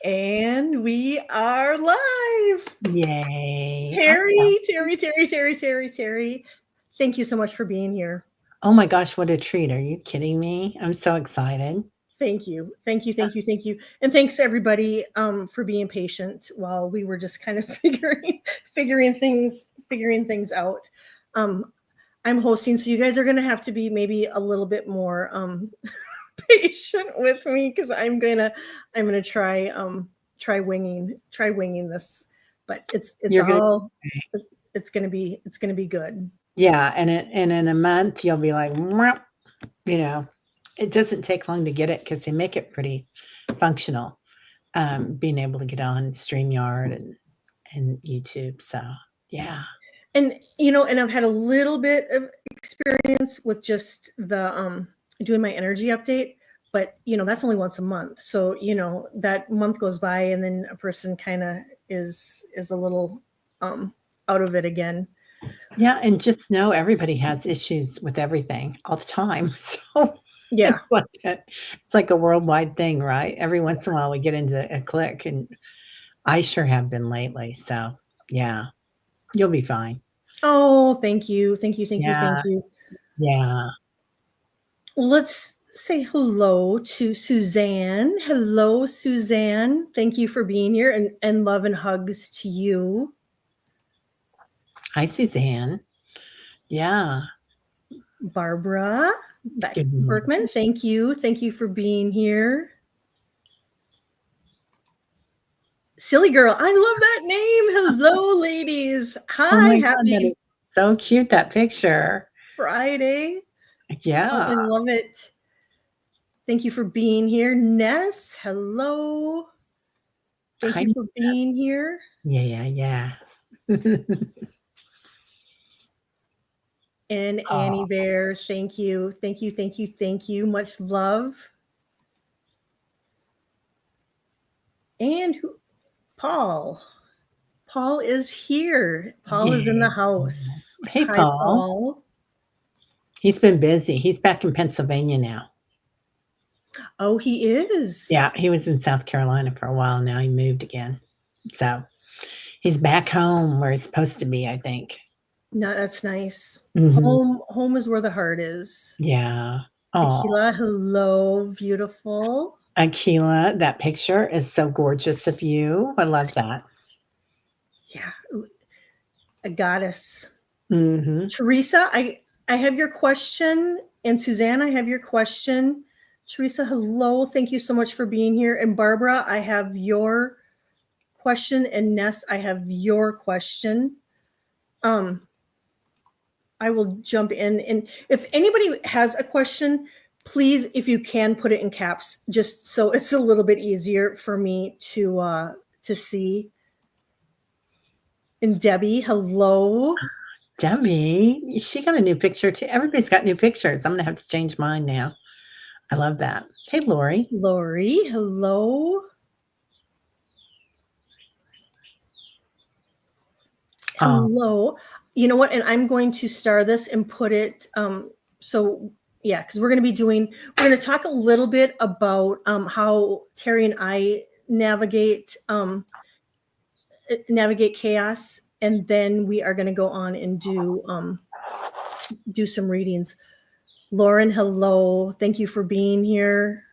And we are live. Yay. Teri. Thank you so much for being here. Oh my gosh, what a treat. Are you kidding me? I'm so excited. Thank you. And thanks everybody for being patient while we were just kind of figuring things out. I'm hosting, so you guys are going to have to be maybe a little bit more patient with me because I'm gonna try winging this, but it's gonna be good. Yeah, and in a month you'll be like, it doesn't take long to get it because they make it pretty functional. Being able to get on StreamYard and YouTube. So yeah. And and I've had a little bit of experience with just the doing my energy update, but that's only once a month. So that month goes by and then a person kind of is a little out of it again. Yeah, and just know everybody has issues with everything all the time. So yeah, it's like a worldwide thing, right? Every once in a while we get into a click, and I sure have been lately. So yeah, you'll be fine. Oh, thank you. Yeah. Let's say hello to Suzanne. Hello, Suzanne. Thank you for being here, and love and hugs to you. Hi, Suzanne. Yeah. Barbara Berkman, thank you. Thank you for being here. Silly girl, I love that name. Hello, ladies. Hi, happy so cute, that picture. Friday. Yeah. Oh, I love it. Thank you for being here. Ness, hello. Thank you for being here. Yeah. And Annie Bear, thank you. Much love. And Paul. Paul is here. Paul is in the house. Hey, Hi, Paul. He's been busy. He's back in Pennsylvania now. Oh, he is? Yeah, he was in South Carolina for a while. Now he moved again. So he's back home where he's supposed to be, I think. No, that's nice. Mm-hmm. Home is where the heart is. Yeah. Akila, hello, beautiful. Akila, that picture is so gorgeous of you. I love that. Yeah, a goddess. Mm-hmm. Teresa, I have your question, and Suzanne, I have your question. Teresa, hello, thank you so much for being here. And Barbara, I have your question, and Ness, I have your question. I will jump in, and if anybody has a question, please, if you can, put it in caps, just so it's a little bit easier for me to see. And Debbie, hello. Debbie, she got a new picture too. Everybody's got new pictures. I'm gonna have to change mine now. I love that. Hey, Lori. Lori, hello. Hello. You know what? And I'm going to star this and put it. So yeah, because we're going to talk a little bit about how Teri and I navigate chaos, and then we are going to go on and do some readings. Lauren, hello. Thank you for being here.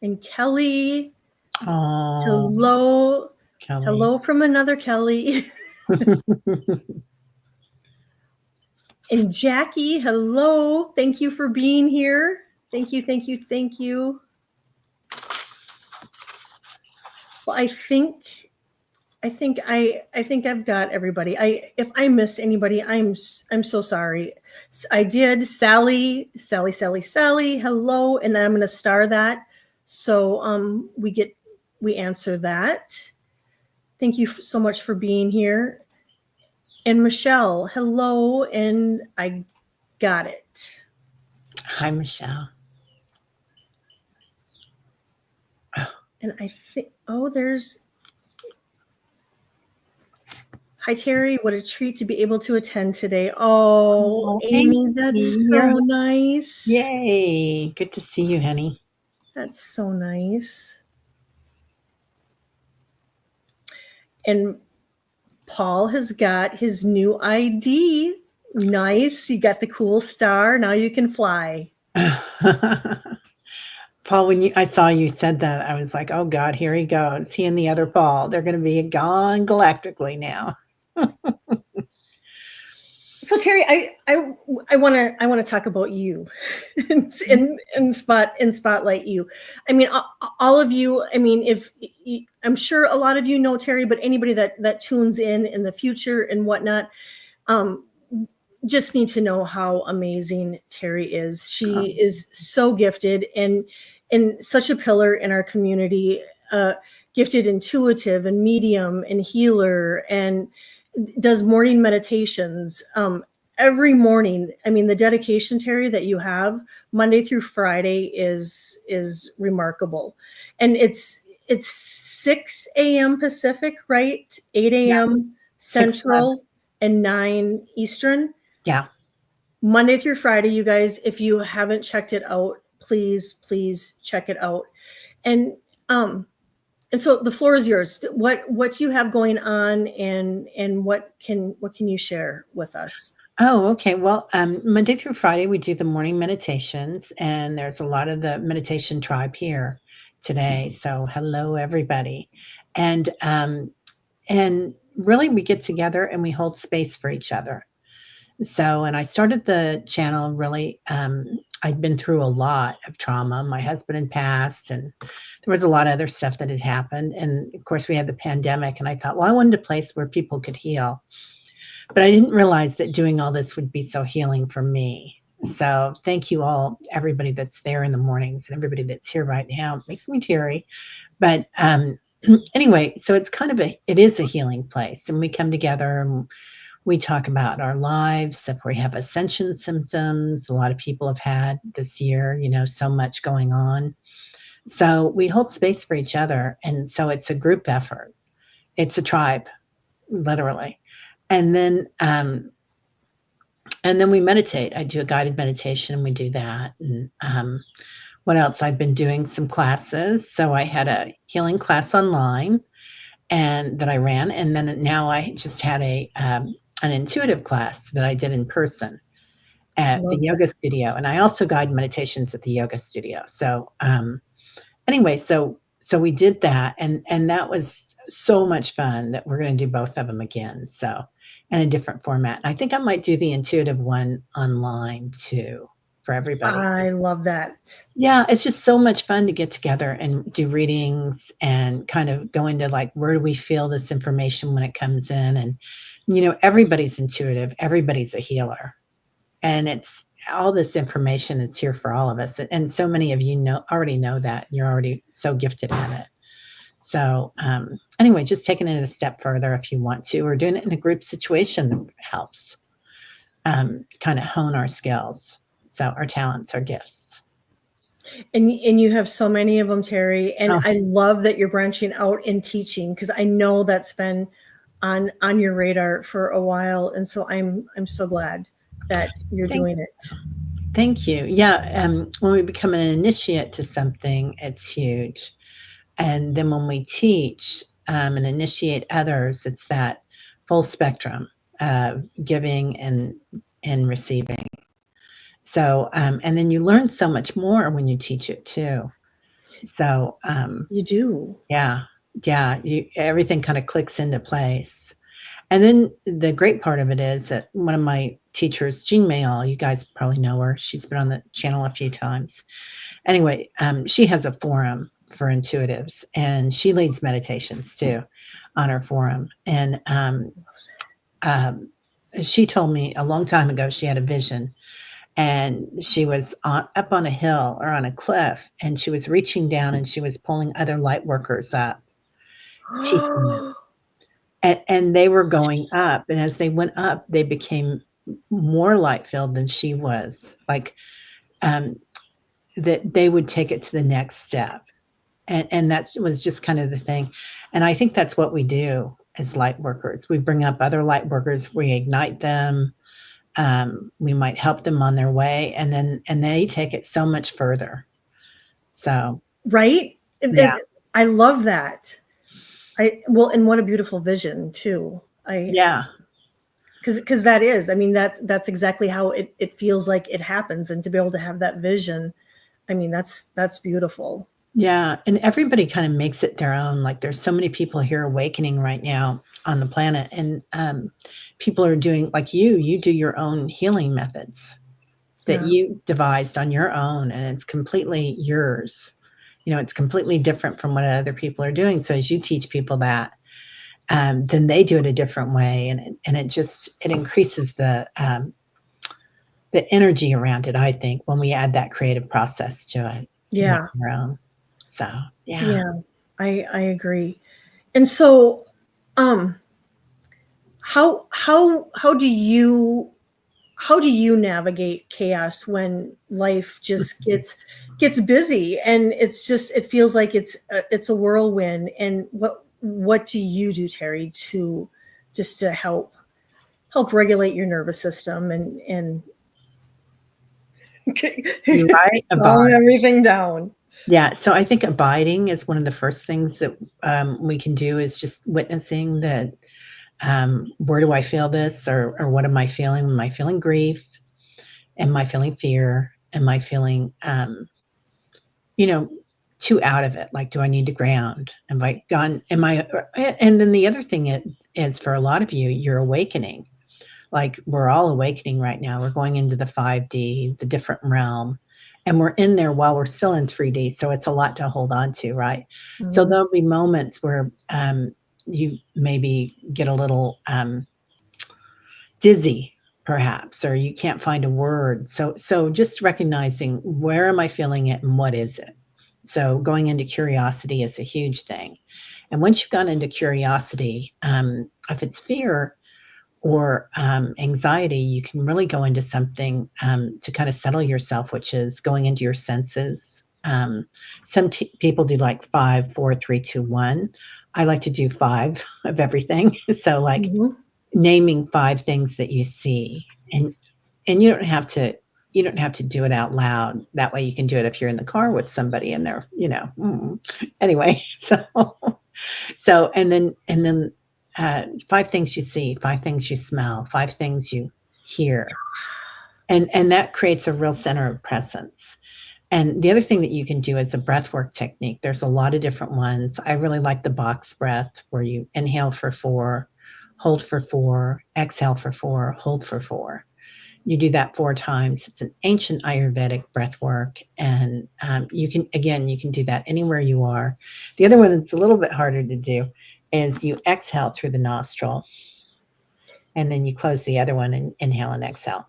And Kelly, hello. Kelly. Hello from another Kelly. And Jackie, hello. Thank you for being here. Thank you. Well, I think I've got everybody. If I missed anybody, I'm so sorry. I did. Sally, hello, and I'm going to star that. So we answer that. Thank you so much for being here. And Michelle, hello, and I got it. Hi, Michelle. And I think, there's... Hi, Teri. What a treat to be able to attend today. Oh, Amy, that's so nice. Yay. Good to see you, honey. That's so nice. And Paul has got his new ID. Nice. You got the cool star. Now you can fly. Paul, when I saw you said that, I was like, oh God, here he goes. He and the other Paul, they're going to be gone galactically now. So Teri, I want to talk about you and spotlight you. I mean, all of you. I mean, if I'm sure a lot of you know Teri, but anybody that tunes in the future and whatnot, just need to know how amazing Teri is. She is so gifted and such a pillar in our community. Gifted intuitive and medium and healer, and does morning meditations every morning. I mean, the dedication, Teri, that you have Monday through Friday is remarkable. And it's 6 a.m. Pacific, right? 8 a.m. Central and 9 Eastern. Yeah. Monday through Friday, you guys, if you haven't checked it out, please check it out. And so the floor is yours. What you have going on, and what can you share with us? Oh, okay. Well, Monday through Friday, we do the morning meditations, and there's a lot of the meditation tribe here today. So hello, everybody. And really we get together and we hold space for each other. So, and I started the channel really, I'd been through a lot of trauma. My husband had passed, and there was a lot of other stuff that had happened. And of course we had the pandemic, and I thought, well, I wanted a place where people could heal. But I didn't realize that doing all this would be so healing for me. So thank you all, everybody that's there in the mornings and everybody that's here right now. It makes me teary. But anyway, so it's it is a healing place. And we come together and we talk about our lives, if we have ascension symptoms. A lot of people have had this year, so much going on. So we hold space for each other. And so it's a group effort. It's a tribe, literally. And then we meditate. I do a guided meditation, and we do that. And what else? I've been doing some classes. So I had a healing class online and that I ran. And then now I just had an intuitive class that I did in person at the yoga studio. And I also guide meditations at the yoga studio. So anyway, so we did that, and that was so much fun that we're going to do both of them again. So, in a different format. I think I might do the intuitive one online too for everybody. I love that. Yeah, it's just so much fun to get together and do readings and kind of go into like, where do we feel this information when it comes in? And everybody's intuitive, everybody's a healer, and it's all this information is here for all of us. And so many of you already know that. You're already so gifted at it. So anyway, just taking it a step further if you want to, or doing it in a group situation helps kind of hone our skills. So our talents, our gifts. And you have so many of them, Teri. And I love that you're branching out and teaching, because I know that's been on your radar for a while. And so I'm so glad that you're doing it. Thank you. Yeah. When we become an initiate to something, it's huge. And then when we teach and initiate others, it's that full spectrum of giving and receiving. So, and then you learn so much more when you teach it too. So you do. Yeah. Everything kind of clicks into place. And then the great part of it is that one of my teachers, Jean Mayall, you guys probably know her. She's been on the channel a few times. Anyway, she has a forum for intuitives, and she leads meditations too on her forum. And she told me a long time ago she had a vision, and she was up on a hill or on a cliff, and she was reaching down and she was pulling other light workers up, teaching them. And they were going up, and as they went up, they became more light filled than she was. Like that they would take it to the next step. And that was just kind of the thing. And I think that's what we do as light workers. We bring up other light workers, we ignite them, we might help them on their way, and they take it so much further. So right? Yeah. I love that. Well, and what a beautiful vision too. Yeah. Because that is, I mean, that's exactly how it feels like it happens, and to be able to have that vision, I mean, that's beautiful. Yeah. And everybody kind of makes it their own. Like there's so many people here awakening right now on the planet. And people are doing like you do your own healing methods that Yeah. you devised on your own, and it's completely yours. It's completely different from what other people are doing. So as you teach people that, then they do it a different way, and it increases the energy around it. I think when we add that creative process to it, and make Yeah. it our own. So yeah. Yeah. I agree. And so, um, how do you navigate chaos when life just gets busy, and it feels like it's a whirlwind? And what do you do, Teri, to just to help regulate your nervous system and You're right about calm everything down? Yeah, so I think abiding is one of the first things that we can do, is just witnessing that. Where do I feel this, or what am I feeling? Am I feeling grief? Am I feeling fear? Am I feeling, you know, too out of it? Like, do I need to ground? Am I gone? Am I? And then the other thing is for a lot of you, you're awakening. Like we're all awakening right now. We're going into the 5D, the different realm, and we're in there while we're still in 3D. So it's a lot to hold on to, right? So Mhm. there'll be moments where you maybe get a little dizzy, perhaps, or you can't find a word. So just recognizing, where am I feeling it and what is it? So going into curiosity is a huge thing. And once you've gone into curiosity, if it's fear or anxiety, you can really go into something to kind of settle yourself, which is going into your senses. Some people do like 5, 4, 3, 2, 1. I like to do 5 of everything. So like Mhm. naming 5 things that you see, and you don't have to do it out loud. That way you can do it if you're in the car with somebody and they're, anyway. So and then 5 things you see, 5 things you smell, 5 things you hear, and that creates a real center of presence. And the other thing that you can do is a breath work technique. There's a lot of different ones. I really like the box breath, where you inhale for 4, hold for 4, exhale for 4, hold for 4. You do that 4 times. It's an ancient Ayurvedic breath work, and you can do that anywhere you are. The other one that's a little bit harder to do is you exhale through the nostril, and then you close the other one and inhale and exhale.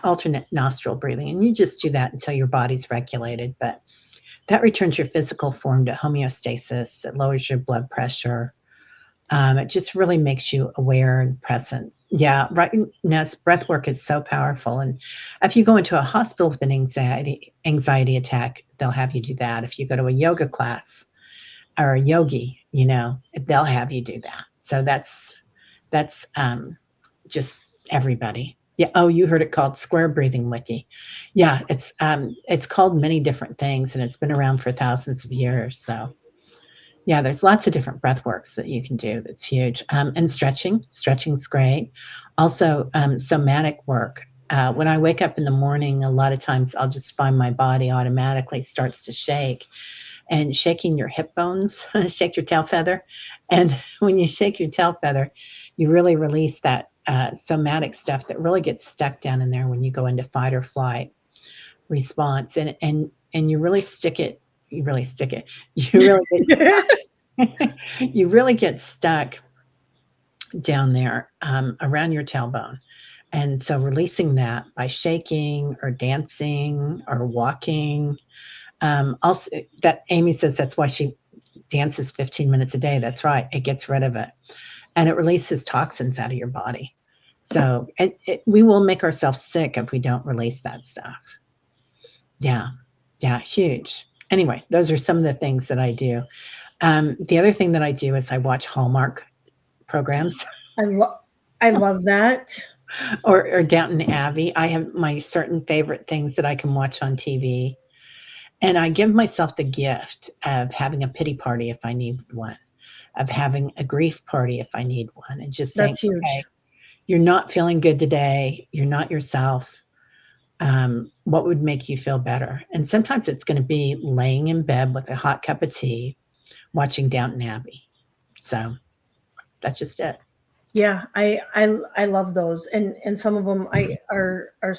Alternate nostril breathing, and you just do that until your body's regulated. But that returns your physical form to homeostasis. It lowers your blood pressure. It just really makes you aware and present. Yeah, right now, breath work is so powerful. And if you go into a hospital with an anxiety attack, they'll have you do that. If you go to a yoga class or a yogi, they'll have you do that. So that's just everybody. Yeah. Oh, you heard it called square breathing, Wiki. Yeah, it's called many different things, and it's been around for thousands of years. So yeah, there's lots of different breath works that you can do. That's huge. And stretching's great. Also, somatic work. When I wake up in the morning, a lot of times I'll just find my body automatically starts to shake, and shaking your hip bones, shake your tail feather. And when you shake your tail feather, you really release that somatic stuff that really gets stuck down in there when you go into fight or flight response. And you really stick it. You really stick it. You really you really get stuck down there around your tailbone. And so releasing that by shaking or dancing or walking. Also, that Amy says that's why she dances 15 minutes a day. That's right. It gets rid of it, and it releases toxins out of your body. So we will make ourselves sick if we don't release that stuff. Yeah. Yeah. Huge. Anyway, those are some of the things that I do. The other thing that I do is I watch Hallmark programs. I love I love that. or Downton Abbey. I have my certain favorite things that I can watch on TV. And I give myself the gift of having a pity party if I need one, of having a grief party if I need one, and just saying, That's huge. okay, you're not feeling good today. You're not yourself. What would make you feel better? And sometimes it's going to be laying in bed with a hot cup of tea, watching Downton Abbey. So that's just it. Yeah, I love those, and some of them are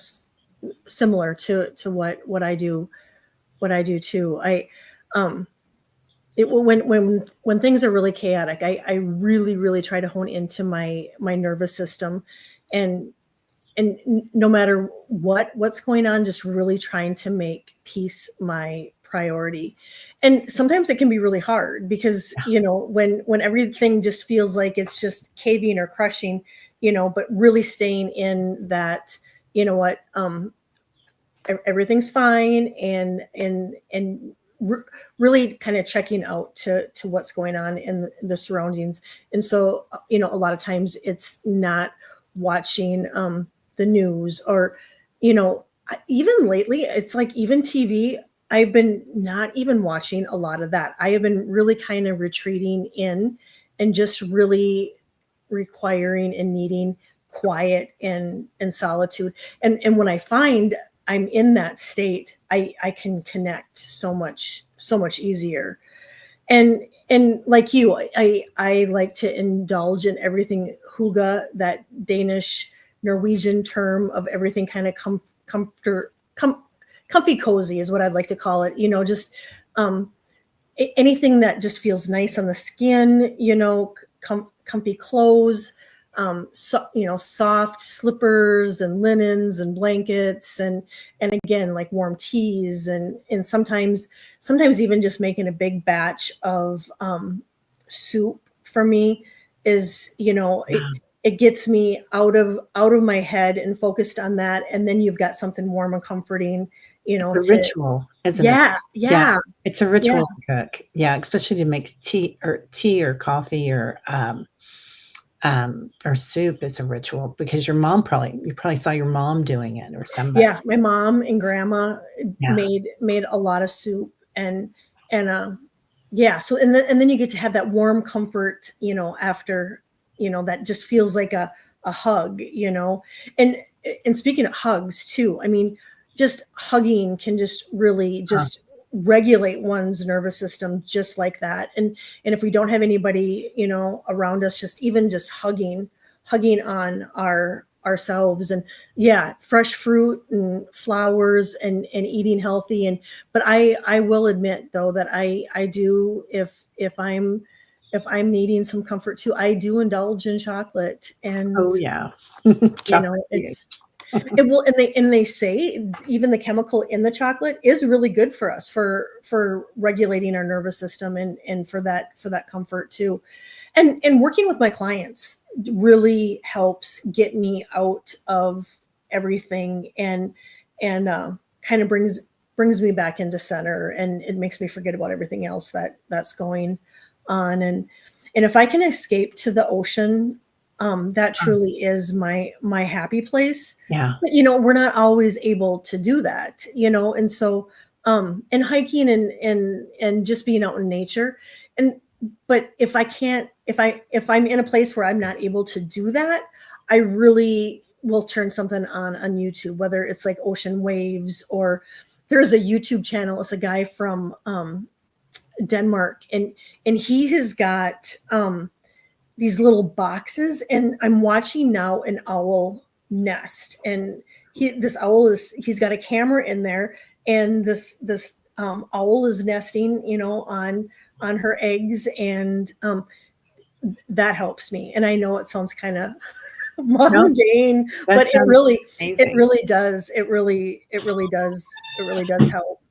similar to what I do, too. Um when things are really chaotic, I really try to hone into my nervous system, and no matter what's going on, just really trying to make peace my priority. And sometimes it can be really hard because, when everything just feels like it's just caving or crushing, but really staying in that, what, everything's fine, and really kind of checking out to what's going on in the surroundings. And so, a lot of times it's not watching the news, or, even lately, it's like even TV. I've been not even watching a lot of that. I have been really kind of retreating in, and just really requiring and needing quiet and solitude. And when I find I'm in that state, I can connect so much easier. And like you, I like to indulge in everything hygge, that Danish Norwegian term of everything kind of comfy cozy is what I'd like to call it. Just anything that just feels nice on the skin. Comfy clothes, soft slippers and linens and blankets, and again, like warm teas, and sometimes even just making a big batch of soup for me is, it gets me out of my head and focused on that, and then you've got something warm and comforting, It's a ritual, isn't it? yeah, Yeah, it's a ritual yeah. to cook. Yeah, especially to make tea or coffee or soup is a ritual, because you probably saw your mom doing it, or somebody. Yeah, my mom and grandma Yeah. made a lot of soup, and yeah. So and then you get to have that warm comfort, after, that just feels like a hug, and speaking of hugs too, I mean, just hugging can just really just regulate one's nervous system just like that. And if we don't have anybody, around us, just even just hugging on ourselves, and yeah, fresh fruit and flowers, and eating healthy. But I will admit, though, that I do, if I'm needing some comfort too, I do indulge in chocolate. And Oh yeah. it's it will, and they say even the chemical in the chocolate is really good for us, for regulating our nervous system, and for that comfort too. And working with my clients really helps get me out of everything, and kind of brings me back into center, and it makes me forget about everything else that's going on. And if I can escape to the ocean, that truly is my happy place. Yeah. But we're not always able to do that, and so and hiking, and just being out in nature. But if I'm in a place where I'm not able to do that, I really will turn something on YouTube, whether it's like ocean waves, or there's a YouTube channel. It's a guy from Denmark, and he has got these little boxes, and I'm watching now an owl nest, and he's got a camera in there, and this owl is nesting, on her eggs, and that helps me. And I know it sounds kind of mundane, but it really does. It really does help.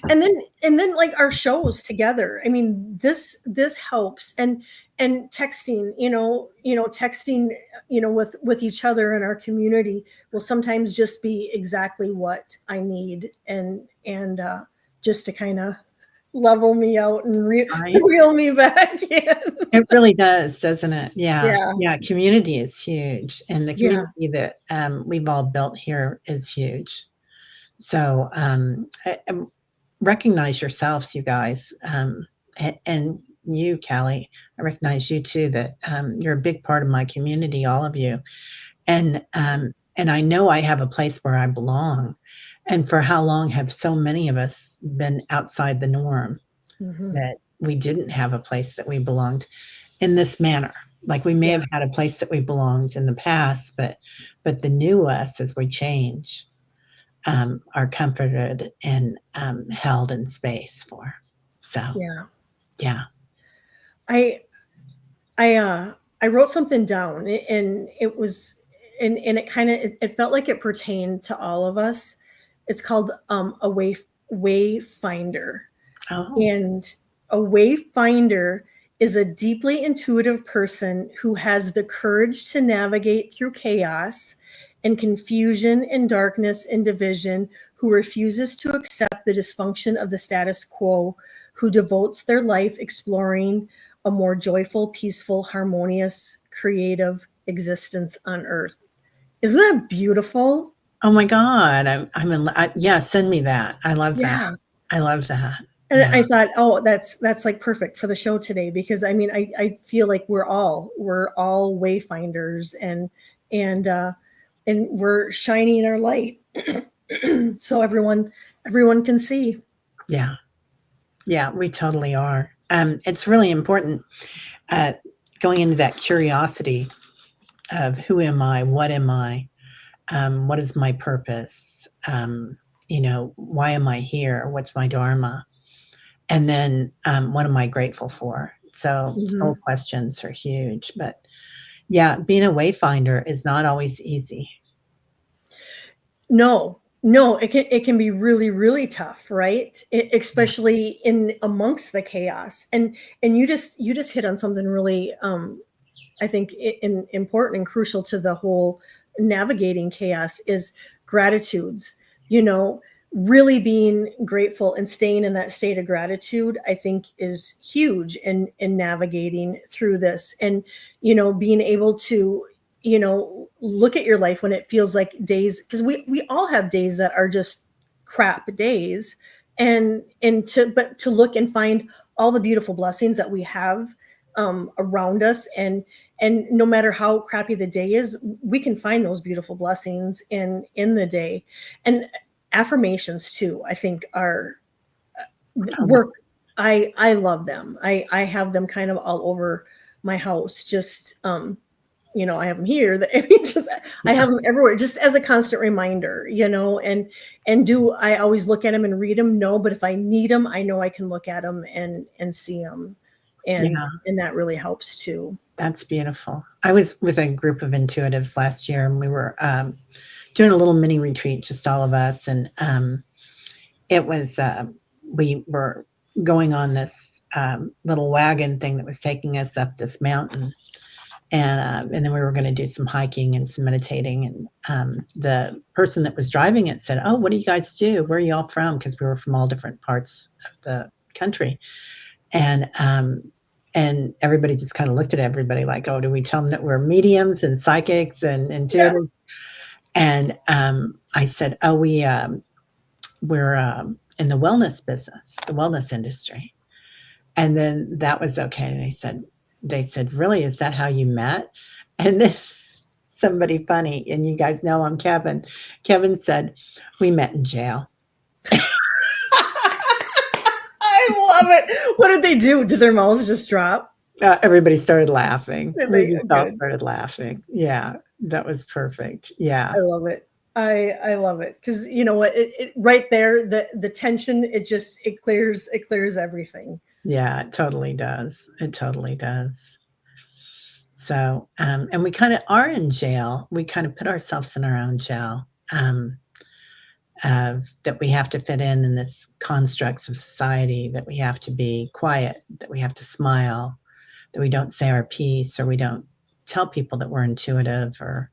And then like our shows together. I mean, this helps, and texting, texting, with each other in our community will sometimes just be exactly what I need, and just to kind of level me out and reel me back in. It really does, doesn't it? Yeah. Yeah. Yeah. Community is huge. And the community that we've all built here is huge. So recognize yourselves, you guys, and you, Callie. I recognize you too, that you're a big part of my community, all of you. And I know I have a place where I belong. And for how long have so many of us been outside the norm, that we didn't have a place that we belonged in this manner? Like we may have had a place that we belonged in the past, but the new us, as we change, are comforted and held in space for. So yeah. I wrote something down, and it was, and it kind of, it felt like it pertained to all of us. It's called a wayfinder. Oh, And a wayfinder is a deeply intuitive person who has the courage to navigate through chaos and confusion and darkness and division, who refuses to accept the dysfunction of the status quo, who devotes their life exploring a more joyful, peaceful, harmonious, creative existence on earth. Isn't that beautiful? oh my God. I'm in, yeah, send me that. I love that. Yeah. I love that. And Yeah. I thought, oh, that's like perfect for the show today, because I mean, I feel like we're all wayfinders, and we're shining our light so everyone can see. Yeah. Yeah, we totally are. It's really important, going into that curiosity of who am I? What am I? What is my purpose? Why am I here? What's my dharma? And then what am I grateful for? So soul questions are huge. But yeah, being a wayfinder is not always easy. No, it can be really, really tough, right? Especially in amongst the chaos. And you just hit on something really, I think, important and crucial to the whole navigating chaos is gratitudes. Really being grateful and staying in that state of gratitude, I think, is huge in navigating through this. And being able to look at your life when it feels like days, because we all have days that are just crap days, and to look and find all the beautiful blessings that we have around us, and no matter how crappy the day is, we can find those beautiful blessings in the day. And affirmations too, I think, are work. I love them. I have them kind of all over my house. Just I have them here. I have them everywhere, just as a constant reminder. And do I always look at them and read them? No, but if I need them, I know I can look at them and see them, and that really helps too. That's beautiful. I was with a group of intuitives last year, and we were doing a little mini retreat, just all of us. And it was, we were going on this little wagon thing that was taking us up this mountain. And then we were going to do some hiking and some meditating. And the person that was driving it said, "Oh, what do you guys do? Where are you all from?" Because we were from all different parts of the country. And everybody just kind of looked at everybody like, "Oh, do we tell them that we're mediums and psychics and intuitives?" And I said, "Oh, we're in the wellness business, the wellness industry." And then that was okay. They said, "Really, is that how you met?" And then somebody funny, and you guys know I'm Kevin. Kevin said, "We met in jail." I love it. What did they do? Did their mouths just drop? Everybody started laughing. We just all Good. started laughing. Yeah, that was perfect. Yeah. I love it. I love it, because you know what, it right there, the tension, it clears everything. Yeah, it totally does. It totally does. So, and we kind of are in jail. We kind of put ourselves in our own jail, that we have to fit in this constructs of society, that we have to be quiet, that we have to smile, that we don't say our piece, or we don't tell people that we're intuitive or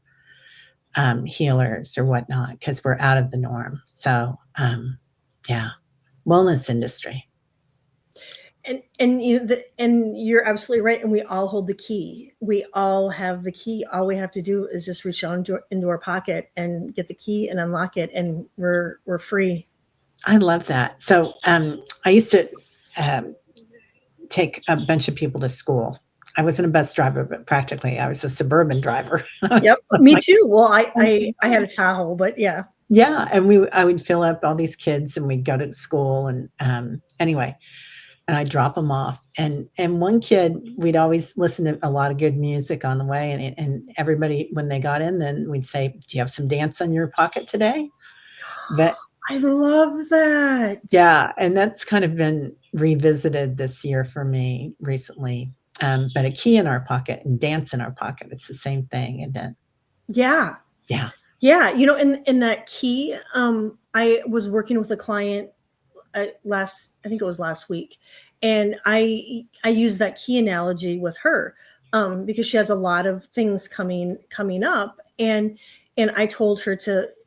healers or whatnot, because we're out of the norm. So, yeah, wellness industry. And you're absolutely right. And we all hold the key. We all have the key. All we have to do is just reach out into our pocket and get the key and unlock it, and we're free. I love that. So I used to um, take a bunch of people to school. I wasn't a bus driver, but practically I was a suburban driver. Yep, me Like, too. Well, I had a Tahoe, but yeah. yeah, and I would fill up all these kids, and we'd go to school, and anyway, and I'd drop them off. And one kid, we'd always listen to a lot of good music on the way, and everybody when they got in, then we'd say, "Do you have some dance in your pocket today?" But I love that. yeah, and that's kind of been revisited this year for me recently. But a key in our pocket and dance in our pocket, it's the same thing. And then, Yeah. yeah, Yeah. In that key, I was working with a client I think it was last week, and I use that key analogy with her, because she has a lot of things coming up, and I told her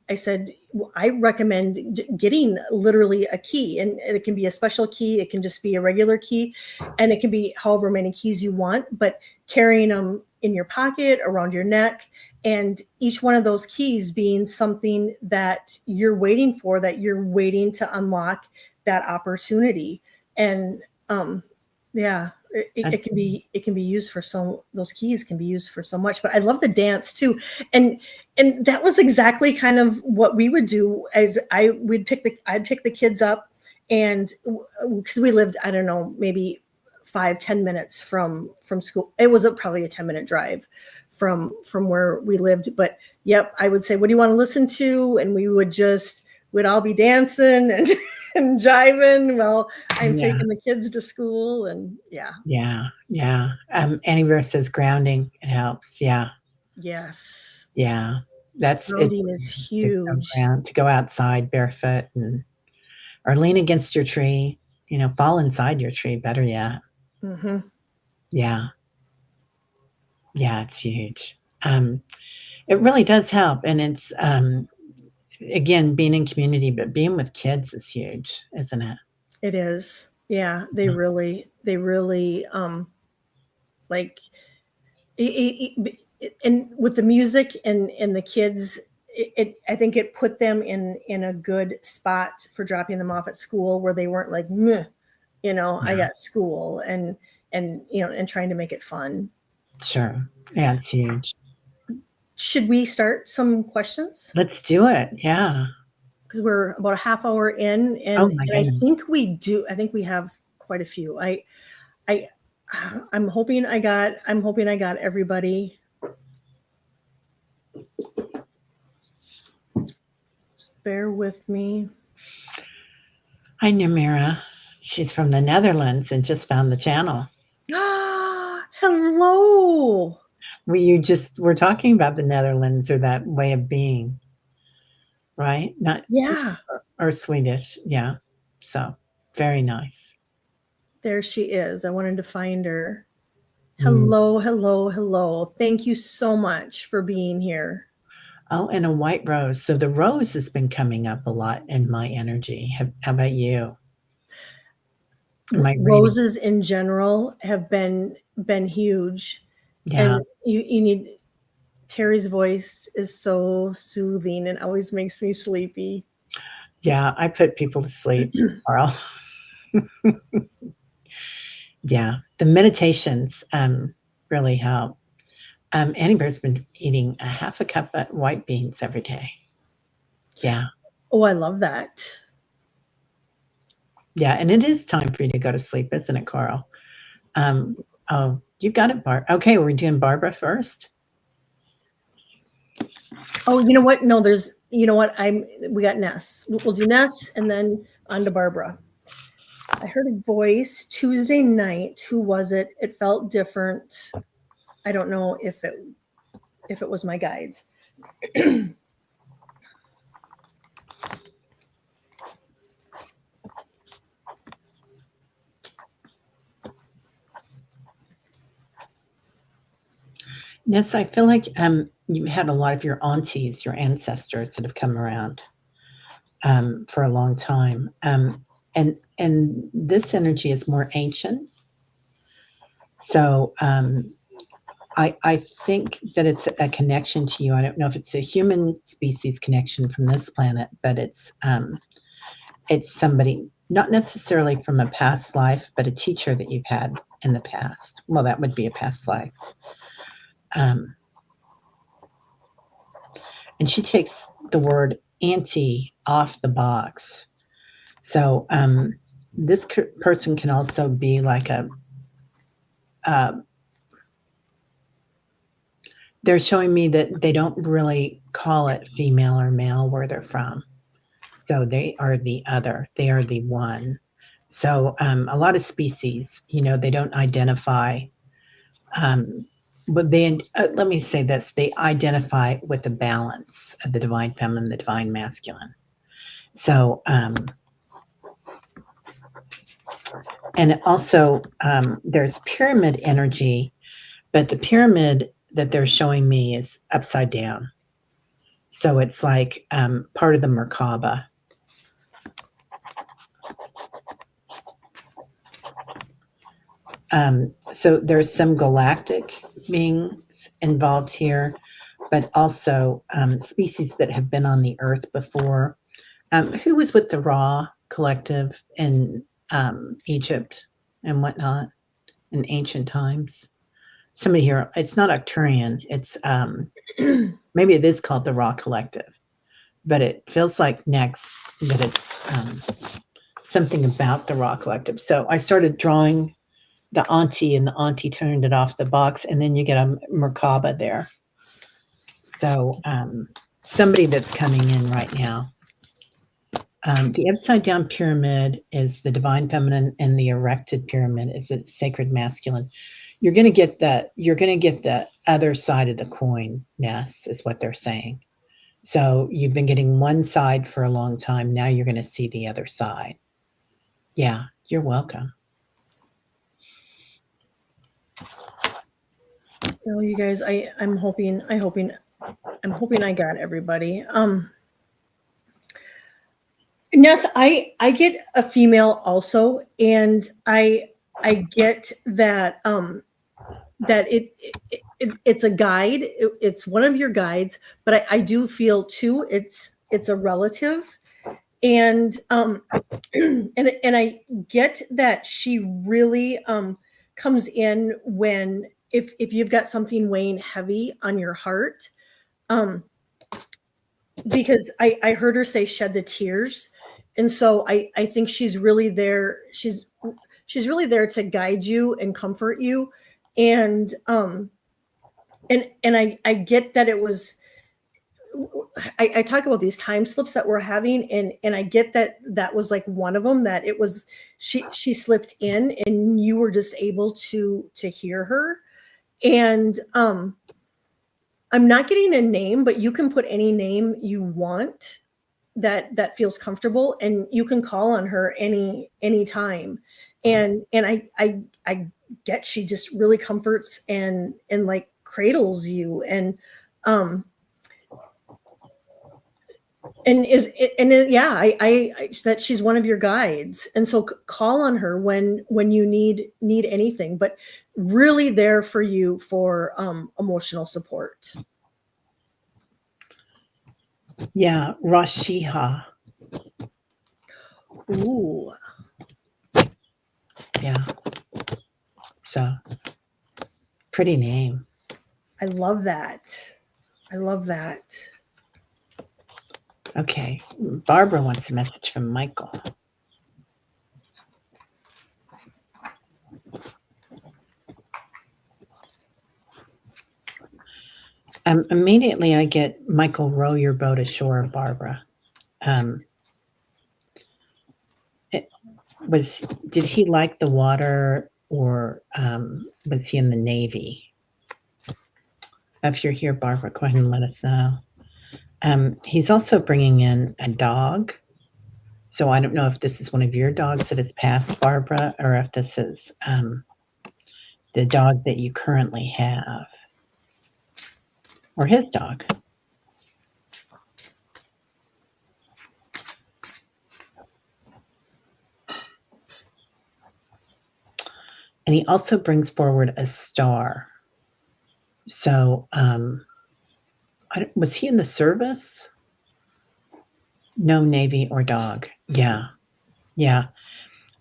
I said, I recommend getting literally a key, and it can be a special key, it can just be a regular key, and it can be however many keys you want, but carrying them in your pocket, around your neck, and each one of those keys being something that you're waiting for, that you're waiting to unlock that opportunity. And yeah, it can be used for so those keys can be used for so much. But I love the dance too. And that was exactly kind of what we would do. As I'd pick the kids up, and because we lived, I don't know, maybe 5-10 minutes from school. It was probably a 10-minute drive from where we lived. But yep, I would say, what do you want to listen to? And we'd all be dancing and and jiving while I'm yeah, taking the kids to school. And yeah. yeah, yeah. Annie Rose says grounding, it helps. Yeah, Yes. yeah. That's it. Grounding is To go huge. ground, to go outside barefoot or lean against your tree, fall inside your tree, better yet. Hmm. Yeah, yeah, it's huge. It really does help. And it's, again, being in community, but being with kids is huge, isn't it? It is. Yeah, Yeah. they really like and with the music and the kids, I think it put them in a good spot for dropping them off at school, where they weren't like, meh, I Yeah, got school, and trying to make it fun. sure. Yeah, it's huge. Should we start some questions? Let's do it. Yeah. Because we're about a half hour in, Oh and my I goodness. think I think we have quite a few. I I'm hoping I got everybody. Just bear with me. Hi, Namira. She's from the Netherlands and just found the channel. Ah, hello. We're talking about the Netherlands, or that way of being, right? Not Yeah, or Swedish. Yeah. So very nice. there she is. I wanted to find her. Mm. Hello, hello, hello. Thank you so much for being here. Oh, and a white rose. So the rose has been coming up a lot in my energy. How about you? Am I reading? Roses in general have been huge, Yeah. and you need Teri's voice is so soothing and always makes me sleepy. Yeah. I put people to sleep, Carl. Yeah. The meditations really help. Annie Bird's been eating a half a cup of white beans every day. Yeah. Oh, I love that. Yeah. And it is time for you to go to sleep, isn't it, Carl? Um, oh, you got it, Barb. Okay. We're doing Barbara first. Oh, you know what? No, you know what? We got Ness. We'll do Ness and then on to Barbara. I heard a voice Tuesday night. Who was it? It felt different. I don't know if it was my guides. Yes, I feel like you had a lot of your aunties, your ancestors that have come around for a long time. And this energy is more ancient. So I think that it's a connection to you. I don't know if it's a human species connection from this planet, but it's somebody, not necessarily from a past life, but a teacher that you've had in the past. Well, that would be a past life. And she takes the word auntie off the box. So this person can also be like they're showing me that they don't really call it female or male where they're from. So they are the other, they are the one. So a lot of species, they don't identify, but let me say this, they identify with the balance of the divine feminine, the divine masculine. So, and also there's pyramid energy, but the pyramid that they're showing me is upside down. So it's like part of the Merkaba. So there's some galactic beings involved here, but also species that have been on the earth before. Who was with the Ra collective in Egypt and whatnot in ancient times? Somebody here, it's not Arcturian, it's maybe it is called the Ra collective, but it feels like next that it's something about the Ra collective. So I started drawing the auntie, and the auntie turned it off the box, and then you get a Merkaba there. So somebody that's coming in right now. The upside down pyramid is the divine feminine, and the erected pyramid is the sacred masculine. You're going to get that. You're going to get the other side of the coin, Ness, is what they're saying. So you've been getting one side for a long time. Now you're going to see the other side. Yeah, you're welcome. Well, you guys, I'm hoping I got everybody. Ness, I get a female also, and I get that that it's a guide. It's one of your guides, but I do feel too it's a relative, and and I get that she really comes in when if you've got something weighing heavy on your heart, because I heard her say shed the tears, and so I think she's really there. She's really there to guide you and comfort you, and I get that it was. I talk about these time slips that we're having, and I get that was like one of them, that it was she slipped in and you were just able to hear her, and I'm not getting a name, but you can put any name you want that feels comfortable, and you can call on her any time, and I get she just really comforts and like cradles you, and yeah, I that she's one of your guides, and so call on her when you need anything, but really there for you for emotional support. Yeah, Rashiha. Ooh. Yeah. So pretty name. I love that. I love that. Okay. Barbara wants a message from Michael. Immediately I get Michael, row your boat ashore, Barbara. Did he like the water, or was he in the Navy? If you're here, Barbara, go ahead and let us know. He's also bringing in a dog. So I don't know if this is one of your dogs that has passed, Barbara, or if this is the dog that you currently have, or his dog. And he also brings forward a star. So was he in the service? No, Navy or dog. Yeah. Yeah.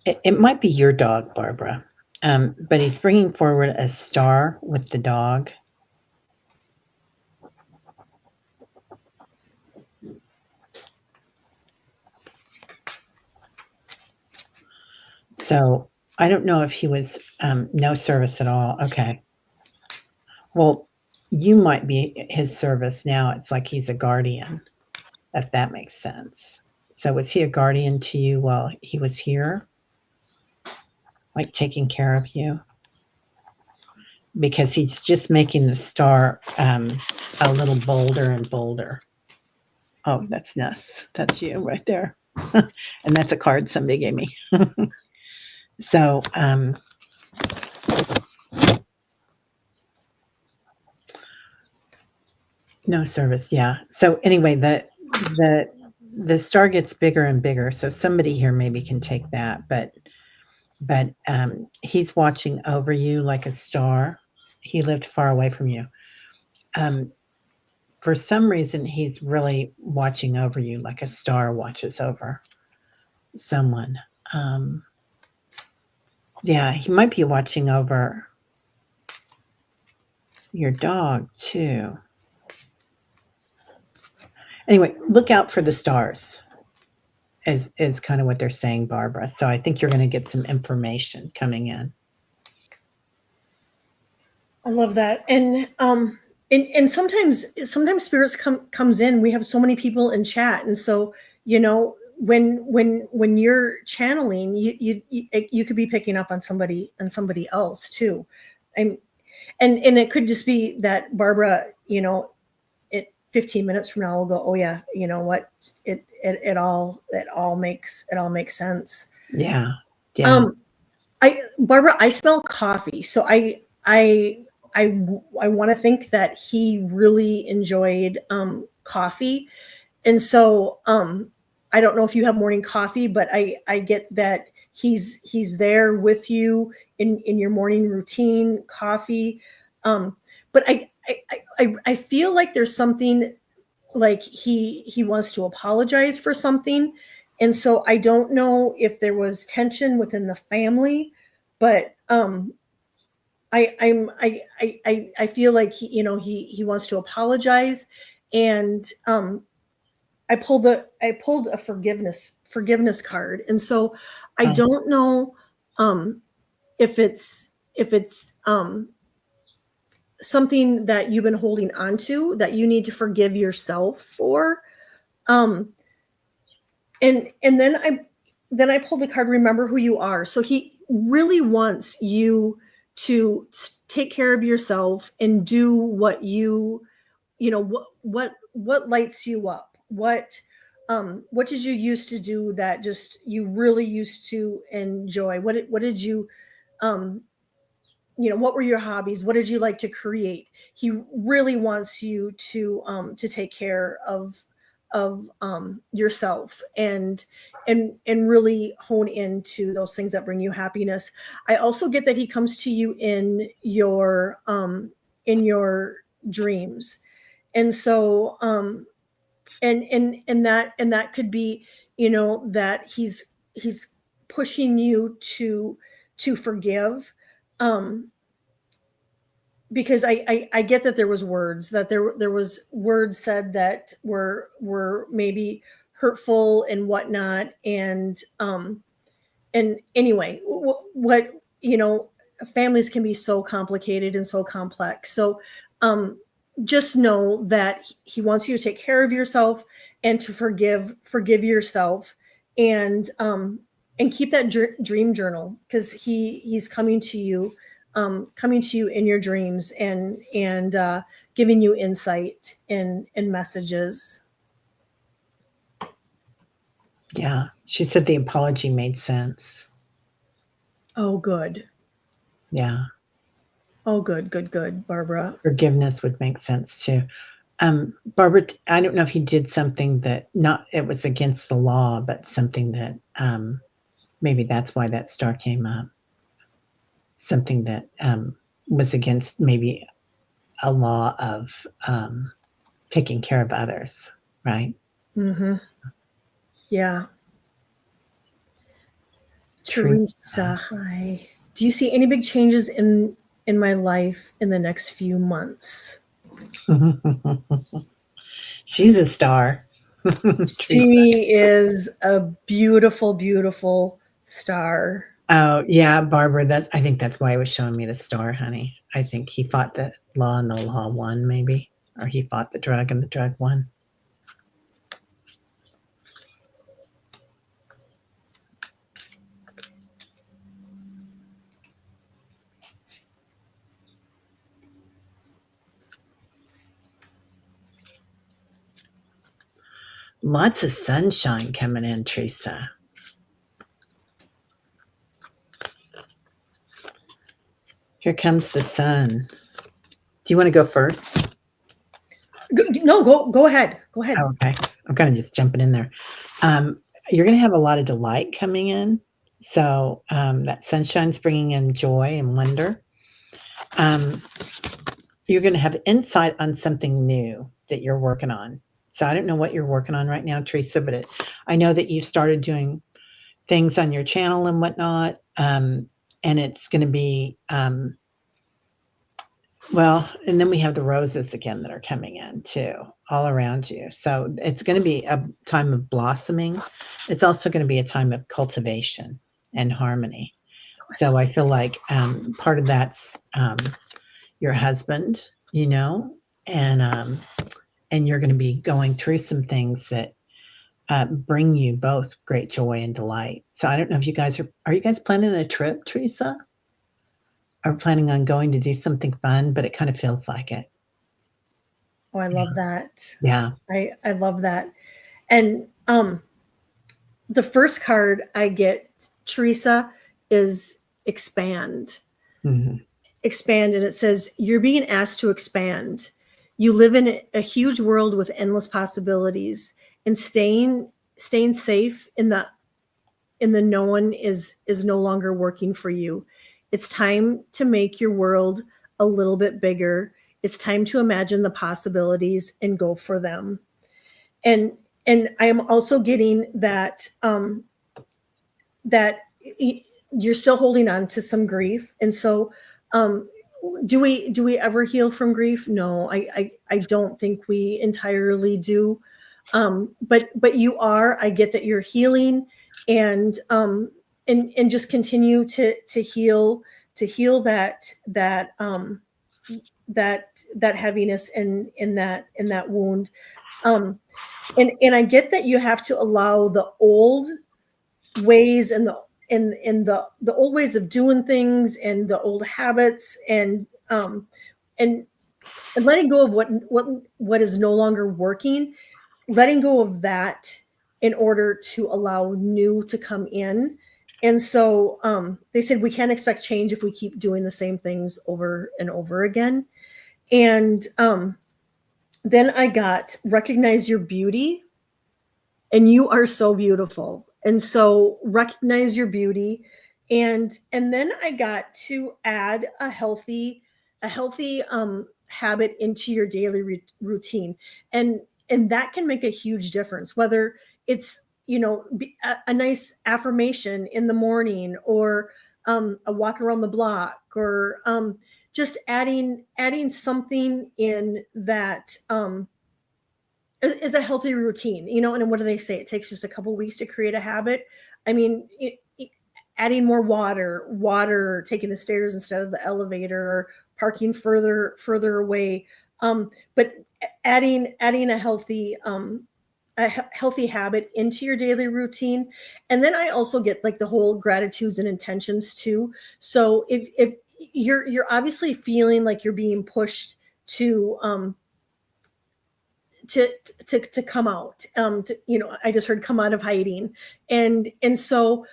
It might be your dog, Barbara. But he's bringing forward a star with the dog. So I don't know if he was no service at all. Okay. Well, you might be his service now. It's like he's a guardian, if that makes sense. So was he a guardian to you while he was here? Like taking care of you? Because he's just making the star a little bolder and bolder. Oh, that's Ness. That's you right there. And that's a card somebody gave me. So, no service. Yeah. So anyway, the star gets bigger and bigger. So somebody here maybe can take that, but he's watching over you like a star. He lived far away from you. For some reason, he's really watching over you like a star watches over someone. Yeah, he might be watching over your dog too. Anyway, look out for the stars is kind of what they're saying, Barbara. So I think you're going to get some information coming in. I love that. And sometimes spirits comes in. We have so many people in chat, and so when you're channeling, you could be picking up on somebody else too. And it could just be that Barbara, 15 minutes from now, will go, oh yeah, you know what, it all makes sense. Yeah. Yeah. Barbara, I smell coffee, so I want to think that he really enjoyed coffee, and so I don't know if you have morning coffee, but I get that he's there with you in your morning routine, coffee. But I feel like there's something, like he wants to apologize for something, and so I don't know if there was tension within the family, but I feel like he wants to apologize, and I pulled a forgiveness card, and so I don't know if it's something that you've been holding on to that you need to forgive yourself for. And then I pulled the card, remember who you are. So he really wants you to take care of yourself and do what what lights you up. What did you used to do that just you really used to enjoy? What did you what were your hobbies? What did you like to create? He really wants you to take care of yourself and really hone into those things that bring you happiness. I also get that he comes to you in your dreams, and so and that could be that he's pushing you to forgive, because I get that there was words said that were maybe hurtful and whatnot, and anyway, what families can be so complicated and so complex. So just know that he wants you to take care of yourself and to forgive yourself, and keep that dream journal, because he's coming to you in your dreams, and giving you insight and messages. Yeah. She said the apology made sense. Oh, good. Yeah. Oh, good, Barbara. Forgiveness would make sense too. Barbara, I don't know if he did something that it was against the law, but something that maybe that's why that star came up. Something that was against maybe a law of taking care of others, right? Mm-hmm. Yeah. Teresa, hi. Do you see any big changes in my life in the next few months? She's a star. Teresa. She is a beautiful, beautiful star. Oh yeah, Barbara. I think that's why he was showing me the star, honey. I think he fought the law and the law won, maybe, or he fought the drug and the drug won. Lots of sunshine coming in, Teresa. Here comes the sun. Do you want to go first? No, go ahead. Go ahead. Oh, okay. I'm kind of just jumping in there. You're going to have a lot of delight coming in. So that sunshine's bringing in joy and wonder. You're going to have insight on something new that you're working on. So I don't know what you're working on right now, Teresa, but I know that you've started doing things on your channel and whatnot. And it's going to be, well, and then we have the roses again that are coming in too, all around you. So it's going to be a time of blossoming. It's also going to be a time of cultivation and harmony. So I feel like part of that's your husband, and you're going to be going through some things that bring you both great joy and delight. So I don't know if you guys are you guys planning a trip, Teresa? Are planning on going to do something fun, but it kind of feels like it. Oh, I love that. Yeah. I love that. And the first card I get, Teresa, is expand. Mm-hmm. Expand, and it says you're being asked to expand. You live in a huge world with endless possibilities, and staying safe in the known is no longer working for you. It's time to make your world a little bit bigger. It's time to imagine the possibilities and go for them. And I am also getting that that you're still holding on to some grief, and so do we ever heal from grief? No, I don't think we entirely do. But you are. I get that you're healing, and just continue to heal that heaviness in that wound. And I get that you have to allow the old ways and the old ways of doing things and the old habits and letting go of what is no longer working, letting go of that in order to allow new to come in. And so they said we can't expect change if we keep doing the same things over and over again. And then I got recognize your beauty, and you are so beautiful. And so recognize your beauty. And then I got to add a healthy habit into your daily routine. And that can make a huge difference, whether it's a nice affirmation in the morning, or a walk around the block, or just adding something in that is a healthy routine, and what do they say? It takes just a couple weeks to create a habit. I mean, adding more water, taking the stairs instead of the elevator, or parking further away. But adding a healthy habit into your daily routine. And then I also get like the whole gratitudes and intentions too. So if you're obviously feeling like you're being pushed to come out, I just heard come out of hiding, and so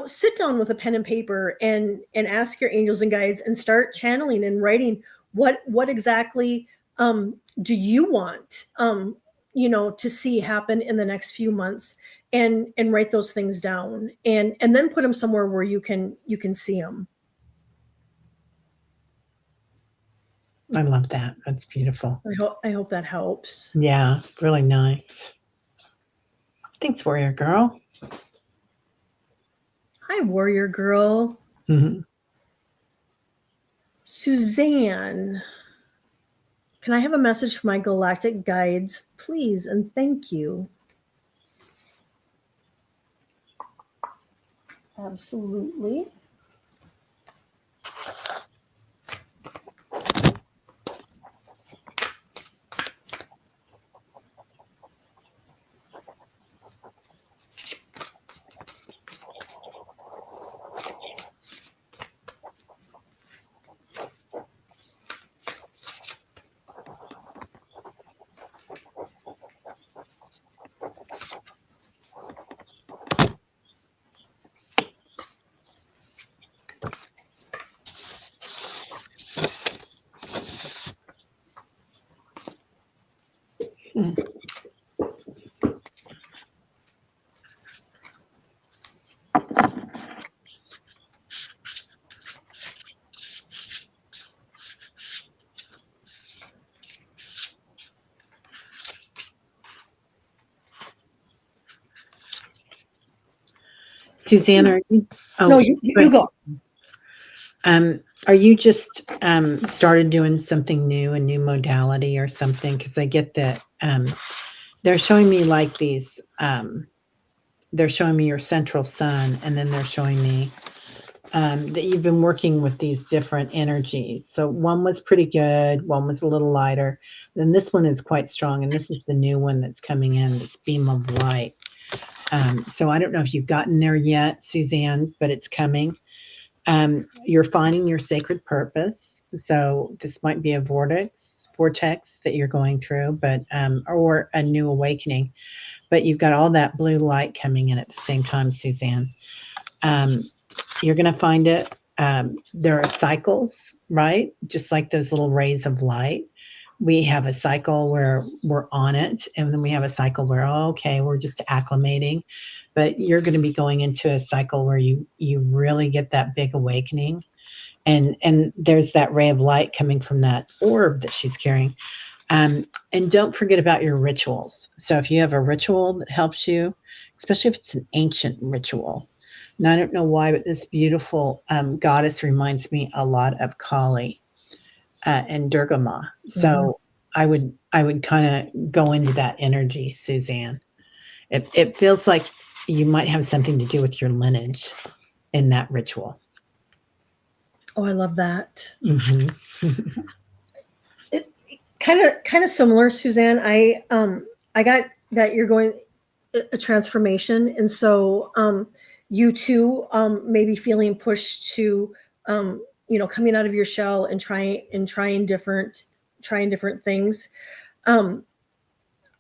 sit down with a pen and paper and ask your angels and guides and start channeling and writing what exactly do you want to see happen in the next few months, and write those things down, and then put them somewhere where you can see them. I love that. That's beautiful. I hope that helps. Yeah, really nice. Thanks, warrior girl. Hi, warrior girl. Mm-hmm. Suzanne, can I have a message for my galactic guides, please, and thank you. Absolutely. Suzanne, are you? Oh, No, you go. Are you just started doing something new, a new modality or something? Because I get that they're showing me like these. They're showing me your central sun, and then they're showing me that you've been working with these different energies. So one was pretty good, one was a little lighter. Then this one is quite strong, and this is the new one that's coming in, this beam of light. So I don't know if you've gotten there yet, Suzanne, but it's coming. You're finding your sacred purpose. So this might be a vortex that you're going through, but or a new awakening. But you've got all that blue light coming in at the same time, Suzanne. You're going to find it. There are cycles, right? Just like those little rays of light. We have a cycle where we're on it, and then we have a cycle where, oh, okay, we're just acclimating. But you're going to be going into a cycle where you really get that big awakening, and there's that ray of light coming from that orb that she's carrying. And don't forget about your rituals. So if you have a ritual that helps you, especially if it's an ancient ritual. And I don't know why, but this beautiful goddess reminds me a lot of Kali and Durga Ma. So I would kind of go into that energy, Suzanne. It feels like you might have something to do with your lineage in that ritual. Oh, I love that. Mm-hmm. It kind of similar, Suzanne. I got that you're going a transformation, and so you too may be feeling pushed to coming out of your shell and trying different things.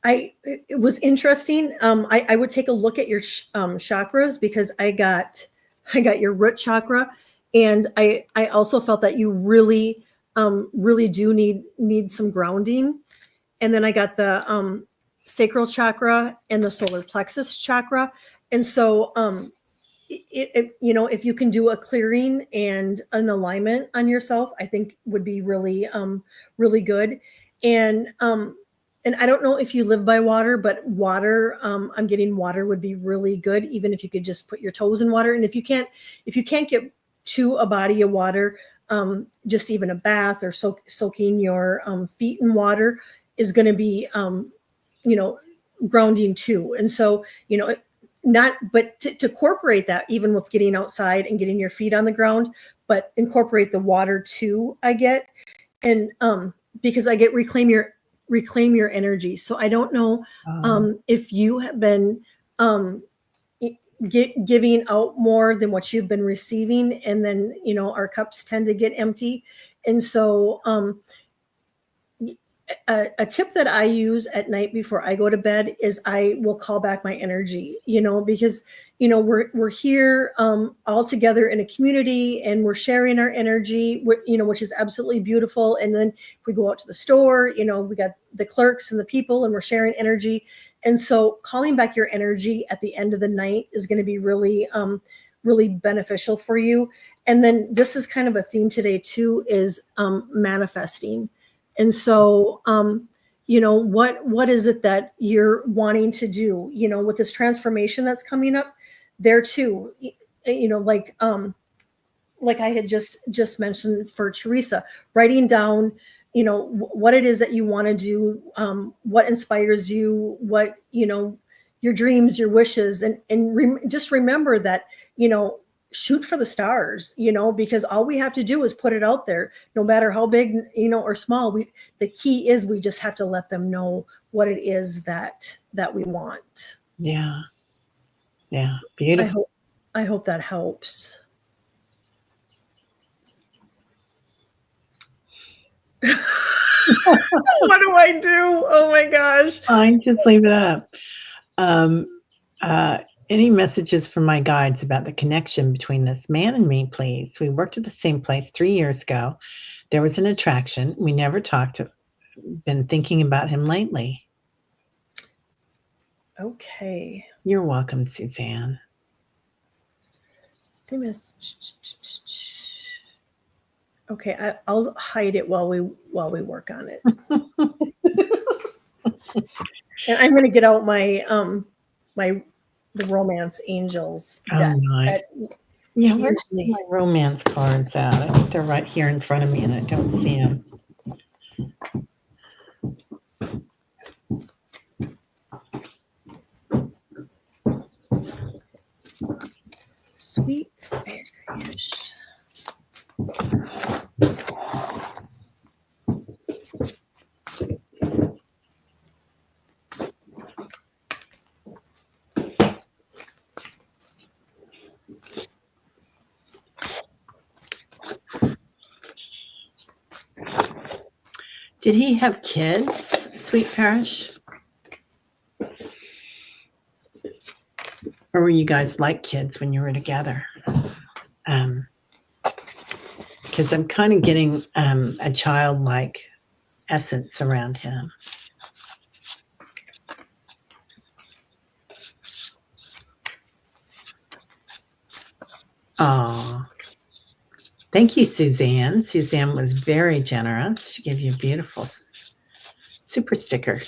It was interesting. I would take a look at your chakras, because I got your root chakra, and I also felt that you really really do need some grounding. And then I got the sacral chakra and the solar plexus chakra. And so if you can do a clearing and an alignment on yourself, I think would be really really good. And I don't know if you live by water, but water, I'm getting water would be really good, even if you could just put your toes in water. And if you can't get to a body of water, just even a bath or soaking your feet in water is going to be grounding too. And so to incorporate that, even with getting outside and getting your feet on the ground, but incorporate the water too. I get, and because I get reclaim your energy. So I don't know if you have been giving out more than what you've been receiving, and then our cups tend to get empty. And so a tip that I use at night before I go to bed is I will call back my energy, because we're here all together in a community, and we're sharing our energy, which is absolutely beautiful. And then if we go out to the store, we got the clerks and the people, and we're sharing energy. And so calling back your energy at the end of the night is going to be really really beneficial for you. And then this is kind of a theme today too, is manifesting. And so, what is it that you're wanting to do, with this transformation that's coming up there too? like I had just mentioned for Teresa, writing down, what it is that you want to do, what inspires you, what, your dreams, your wishes, and just remember that, shoot for the stars, because all we have to do is put it out there, no matter how big, or small. The key is we just have to let them know what it is that we want. Yeah. Yeah. Beautiful. I hope that helps. What do I do? Oh my gosh. Fine, just leave it up. Any messages from my guides about the connection between this man and me, please? We worked at the same place 3 years ago. There was an attraction. We never talked. Been thinking about him lately. Okay. You're welcome, Suzanne. Okay, I'll hide it while we work on it. And I'm going to get out my the romance angels deck. Oh, nice. Yeah, where's my romance cards at? I think they're right here in front of me, and I don't see them. Sweet fairies. Did he have kids, Sweet Parish? Or were you guys like kids when you were together? Because I'm kind of getting a childlike essence around him. Oh, thank you, Suzanne. Suzanne was very generous. She gave you a beautiful super sticker.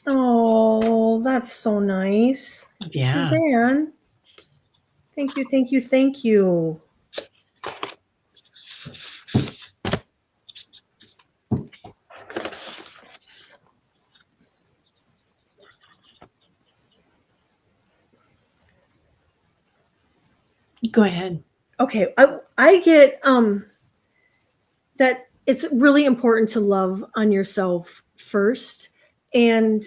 Oh, that's so nice. Yeah. Suzanne. Thank you, thank you, thank you. Go ahead. Okay, I get that it's really important to love on yourself first, and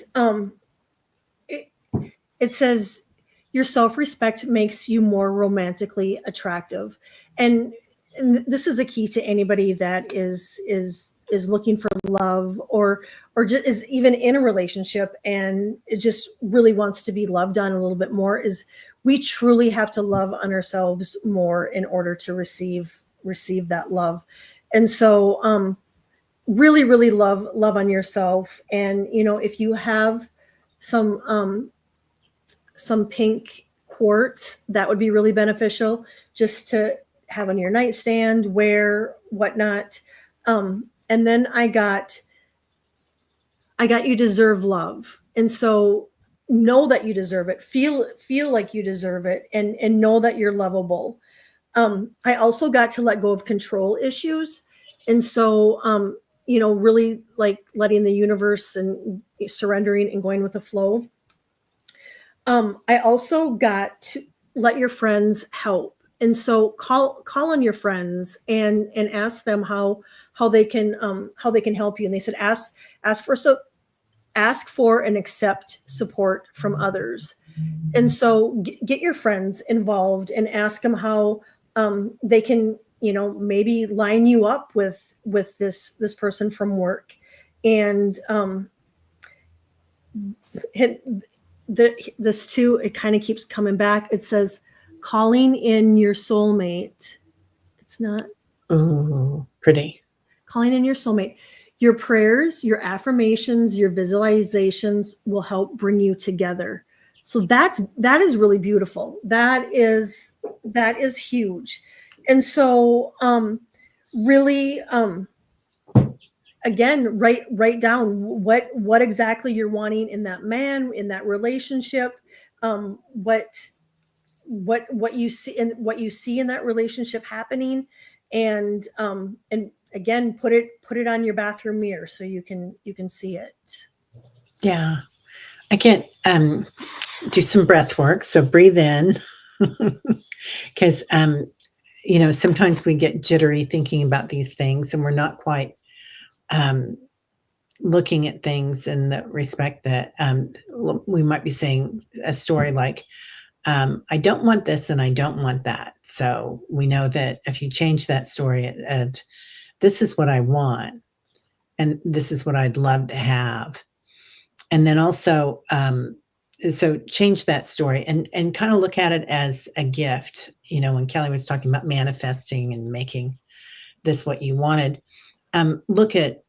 it says your self-respect makes you more romantically attractive, and this is a key to anybody that is looking for love, or just is even in a relationship and it just really wants to be loved on a little bit more. Is we truly have to love on ourselves more in order to receive that love. And so really love on yourself. And if you have some pink quartz, that would be really beneficial just to have on your nightstand, wear, whatnot. And then I got you deserve love. And so know that you deserve it. Feel like you deserve it, and know that you're lovable. I also got to let go of control issues. And so, really like letting the universe and surrendering and going with the flow. I also got to let your friends help. And so call on your friends and ask them how they can help you. And they said, ask for and accept support from others. And so get your friends involved and ask them how they can, maybe line you up with this person from work. And this too, it kind of keeps coming back. It says calling in your soulmate. It's not. Oh, pretty. Calling in your soulmate. Your prayers, your affirmations, your visualizations will help bring you together. So that is really beautiful. That is huge. And so really again, write down what exactly you're wanting in that man, in that relationship, what what you see and what you see in that relationship happening, and again, put it on your bathroom mirror so you can see it. Yeah. I can do some breath work. So breathe in, because sometimes we get jittery thinking about these things, and we're not quite looking at things in the respect that we might be saying a story like, I don't want this and I don't want that. So we know that if you change that story, this is what I want and this is what I'd love to have. And then also, so change that story and kind of look at it as a gift. When Kelly was talking about manifesting and making this what you wanted, look at,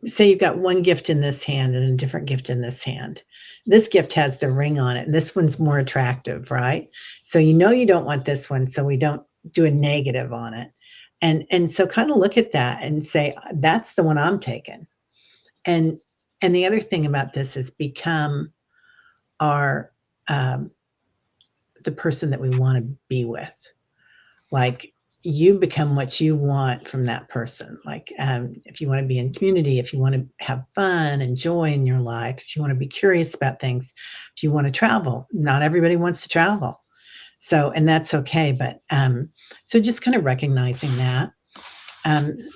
say you've got one gift in this hand and a different gift in this hand. This gift has the ring on it, and this one's more attractive, right? So you don't want this one, so we don't do a negative on it. And so kind of look at that and say, that's the one I'm taking. And the other thing about this is become our the person that we want to be with. Like, you become what you want from that person. Like, if you want to be in community, if you want to have fun and joy in your life, if you want to be curious about things, if you want to travel. Not everybody wants to travel. So, and that's okay. But so just kind of recognizing that.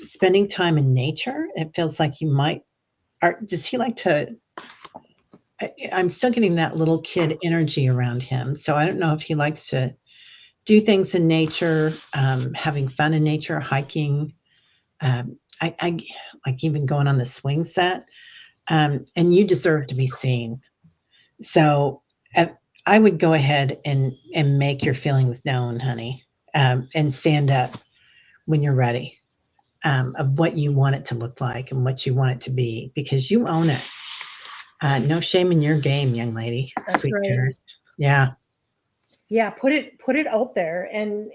Spending time in nature, it feels like you might, does he like to, I'm still getting that little kid energy around him. So I don't know if he likes to do things in nature, having fun in nature, hiking. I like even going on the swing set. And you deserve to be seen. So I would go ahead and make your feelings known, honey, and stand up when you're ready, of what you want it to look like and what you want it to be, because you own it. No shame in your game, young lady. That's Sweet right. parent. Yeah. Yeah, put it out there and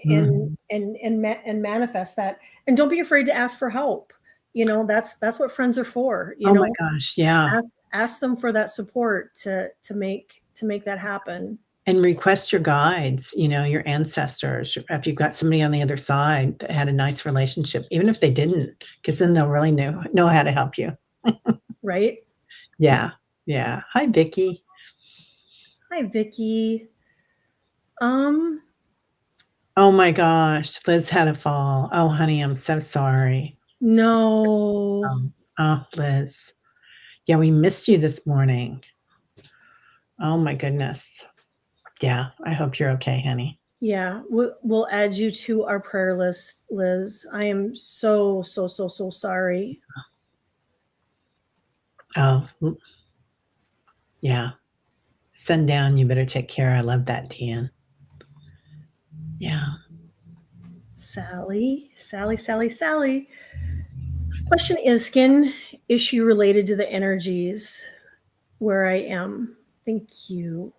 manifest that, and don't be afraid to ask for help. That's what friends are for. Oh my gosh, yeah. Ask them for that support to make that happen. And request your guides, your ancestors. If you've got somebody on the other side that had a nice relationship, even if they didn't, because then they'll really know how to help you. Right? Yeah. Yeah. Hi, Vicki. Hi, Vicki. Oh my gosh, Liz had a fall. Oh, honey, I'm so sorry. No. Oh, Liz. Yeah, we missed you this morning. Oh my goodness. Yeah, I hope you're okay, honey. Yeah, we'll add you to our prayer list, Liz. I am so sorry. Oh, yeah. Sundown, you better take care. I love that, Deanne. Yeah. Sally. Question is, skin issue related to the energies where I am. Thank you.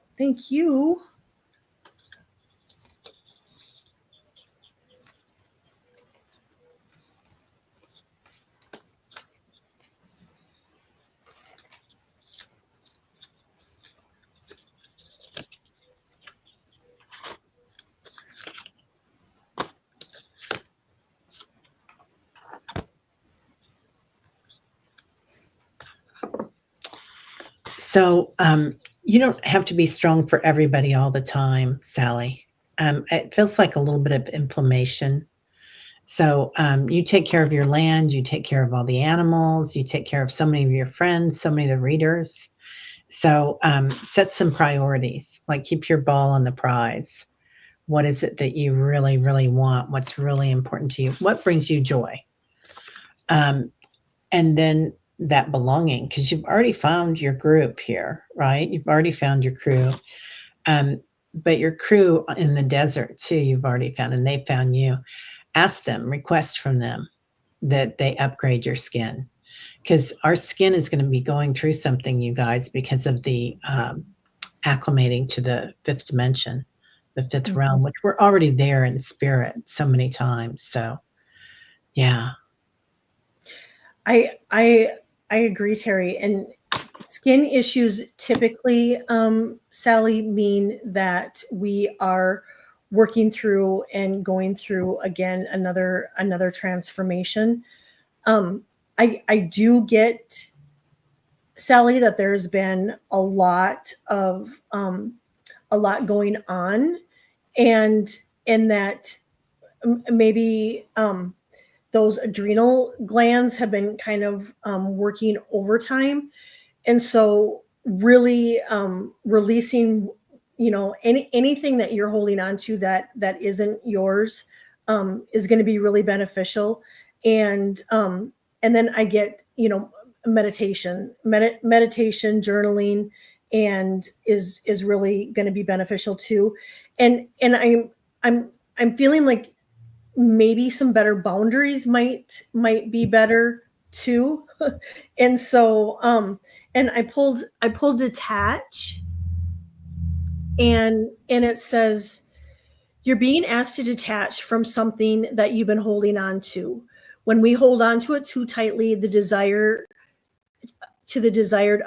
So you don't have to be strong for everybody all the time, Sally. It feels like a little bit of inflammation. So you take care of your land, you take care of all the animals, you take care of so many of your friends, so many of the readers. So set some priorities, like keep your ball on the prize. What is it that you really, really want? What's really important to you? What brings you joy? And then that belonging, because you've already found your group here, right? You've already found your crew. But your crew in the desert too, you've already found, and they found you. Ask them, request from them that they upgrade your skin, because our skin is going to be going through something, you guys, because of the acclimating to the fifth dimension, the 5th realm, which we're already there in spirit so many times. So, yeah. I agree, Teri. And Skin issues typically, Sally, mean that we are working through and going through again another transformation. I do get, Sally, that there's been a lot going on, and that maybe those adrenal glands have been kind of working overtime, and so really releasing, anything that you're holding on to that isn't yours, is going to be really beneficial. And then I get, meditation, journaling, and is really going to be beneficial too. And I'm feeling like maybe some better boundaries might be better too. And so and I pulled detach, and it says you're being asked to detach from something that you've been holding on to. When we hold on to it too tightly, the desired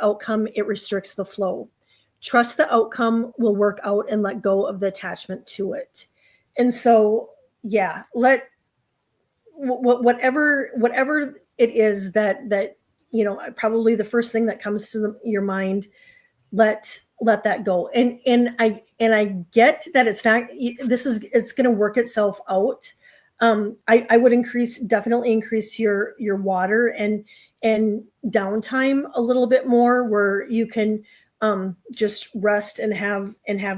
outcome, it restricts the flow. Trust the outcome will work out, and let go of the attachment to it. And so, yeah, whatever it is that probably the first thing that comes to your mind, let that go. And I get that it's going to work itself out. I would definitely increase your water and downtime a little bit more, where you can just rest and have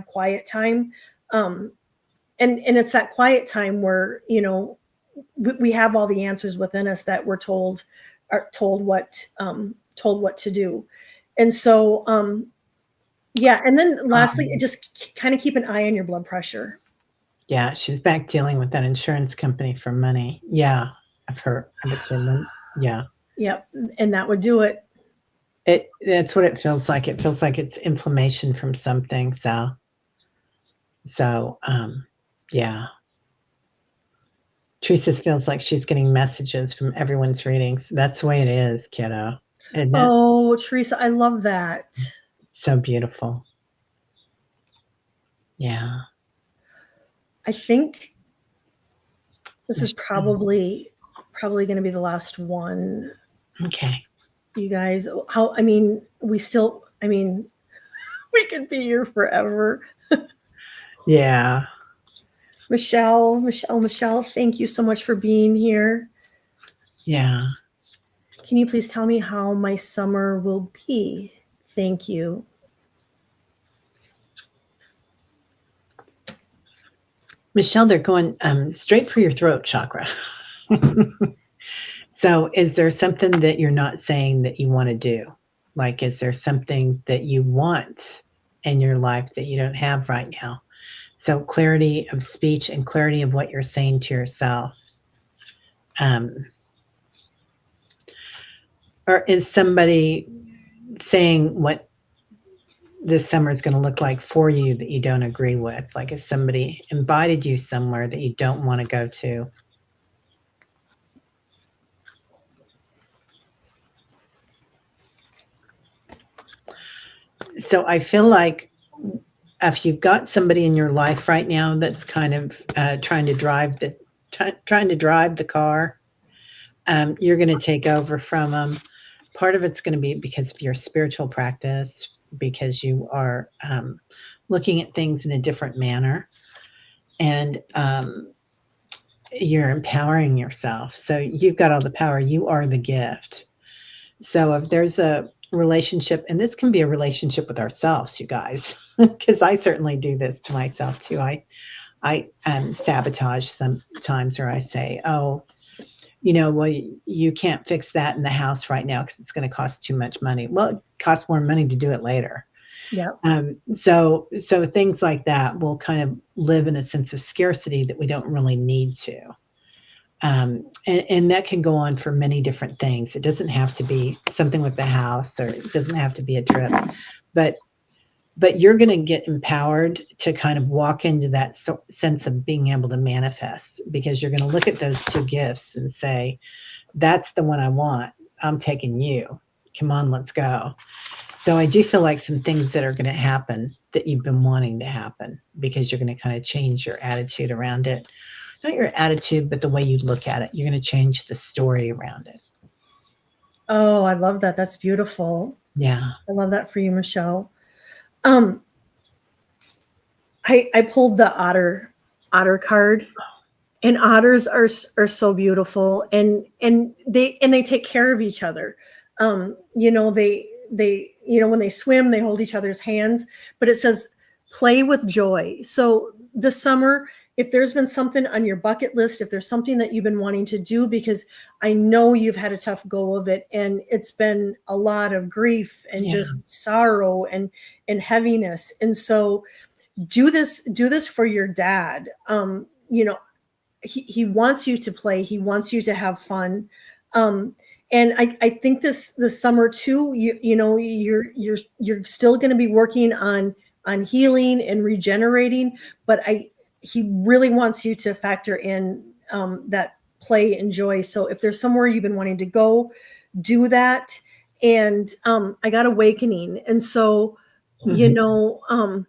quiet time. And it's that quiet time where we have all the answers within us that we're told what to do. And so yeah, and then lastly, just kind of keep an eye on your blood pressure. Yeah, she's back dealing with that insurance company for money. Yeah, I've heard. Yeah. Yep, and that would do it. That's what it feels like. It feels like it's inflammation from something. So yeah. Teresa feels like she's getting messages from everyone's readings. That's the way it is, kiddo. Isn't it? Oh, Teresa, I love that. So beautiful. Yeah. I think this is probably going to be the last one. Okay. You guys, we could be here forever. Yeah. Michelle, thank you so much for being here. Yeah. Can you please tell me how my summer will be? Thank you. Michelle, they're going straight for your throat chakra. So is there something that you're not saying that you want to do? Like, is there something that you want in your life that you don't have right now? So clarity of speech and clarity of what you're saying to yourself. Or is somebody saying what this summer is going to look like for you that you don't agree with? Like, if somebody invited you somewhere that you don't want to go to? So I feel like if you've got somebody in your life right now that's kind of trying to drive the car, you're going to take over from them. Part of it's going to be because of your spiritual practice, because you are looking at things in a different manner, and you're empowering yourself. So you've got all the power. You are the gift. So if there's a relationship, and this can be a relationship with ourselves, you guys, because I certainly do this to myself too. I sabotage sometimes, or I say, oh, well, you can't fix that in the house right now because it's going to cost too much money. Well, it costs more money to do it later. Yeah. So things like that will kind of live in a sense of scarcity that we don't really need to. And that can go on for many different things. It doesn't have to be something with the house, or it doesn't have to be a trip, but you're going to get empowered to kind of walk into that sense of being able to manifest, because you're going to look at those two gifts and say, that's the one I want. I'm taking you. Come on, let's go. So I do feel like some things that are going to happen that you've been wanting to happen, because you're going to kind of change your attitude around it. Not your attitude, but the way you look at it. You're going to change the story around it. Oh, I love that. That's beautiful. Yeah. I love that for you, Michelle. Um, I pulled the otter card, and otters are so beautiful, and they take care of each other. You know, they you know, when they swim, they hold each other's hands, but it says play with joy. So this summer, if there's been something on your bucket list, if there's something that you've been wanting to do, because I know you've had a tough go of it, and it's been a lot of grief and Yeah. just sorrow and heaviness, and so do this for your dad. You know, he wants you to play, he wants you to have fun. And I think this summer too, you know, you're still going to be working on healing and regenerating, but he really wants you to factor in that play and joy. So if there's somewhere you've been wanting to go, do that. And I got awakening, and so you Mhm. know,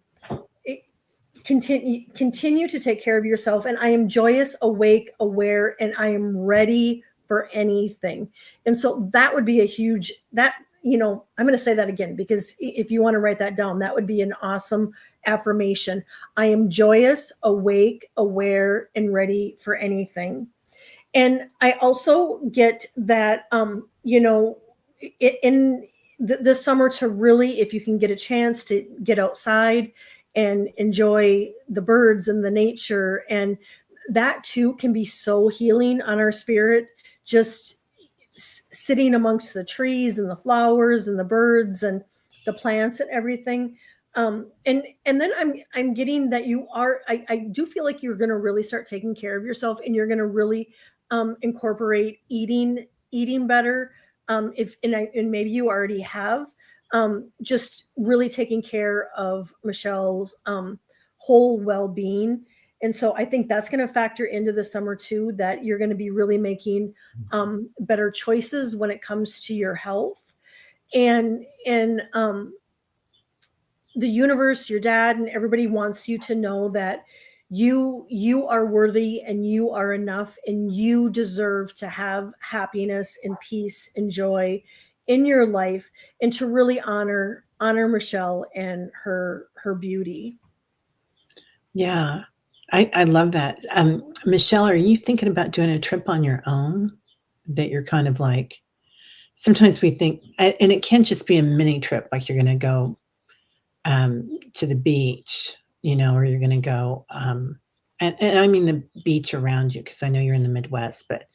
continue to take care of yourself, and I am joyous, awake, aware, and I am ready for anything. And so that would be a huge, that, you know, I'm going to say that again, because if you want to write that down, that would be an awesome affirmation. I am joyous, awake, aware, and ready for anything. And I also get that, you know, in this summer, to really, if you can get a chance to get outside and enjoy the birds and the nature, and that too can be so healing on our spirit, just sitting amongst the trees and the flowers and the birds and the plants and everything. And then I'm getting that you are, I do feel like you're going to really start taking care of yourself, and you're going to really incorporate eating better. If and maybe you already have, just really taking care of Michelle's whole well-being. And so I think that's going to factor into the summer too, that you're going to be really making better choices when it comes to your health. And the universe, your dad, and everybody wants you to know that you are worthy, and you are enough, and you deserve to have happiness and peace and joy in your life, and to really honor Michelle and her beauty. Yeah. I love that. Michelle, are you thinking about doing a trip on your own that you're kind of like, sometimes we think, and it can't just be a mini trip, like you're going to go to the beach, you know, or you're going to go, and I mean the beach around you, because I know you're in the Midwest, but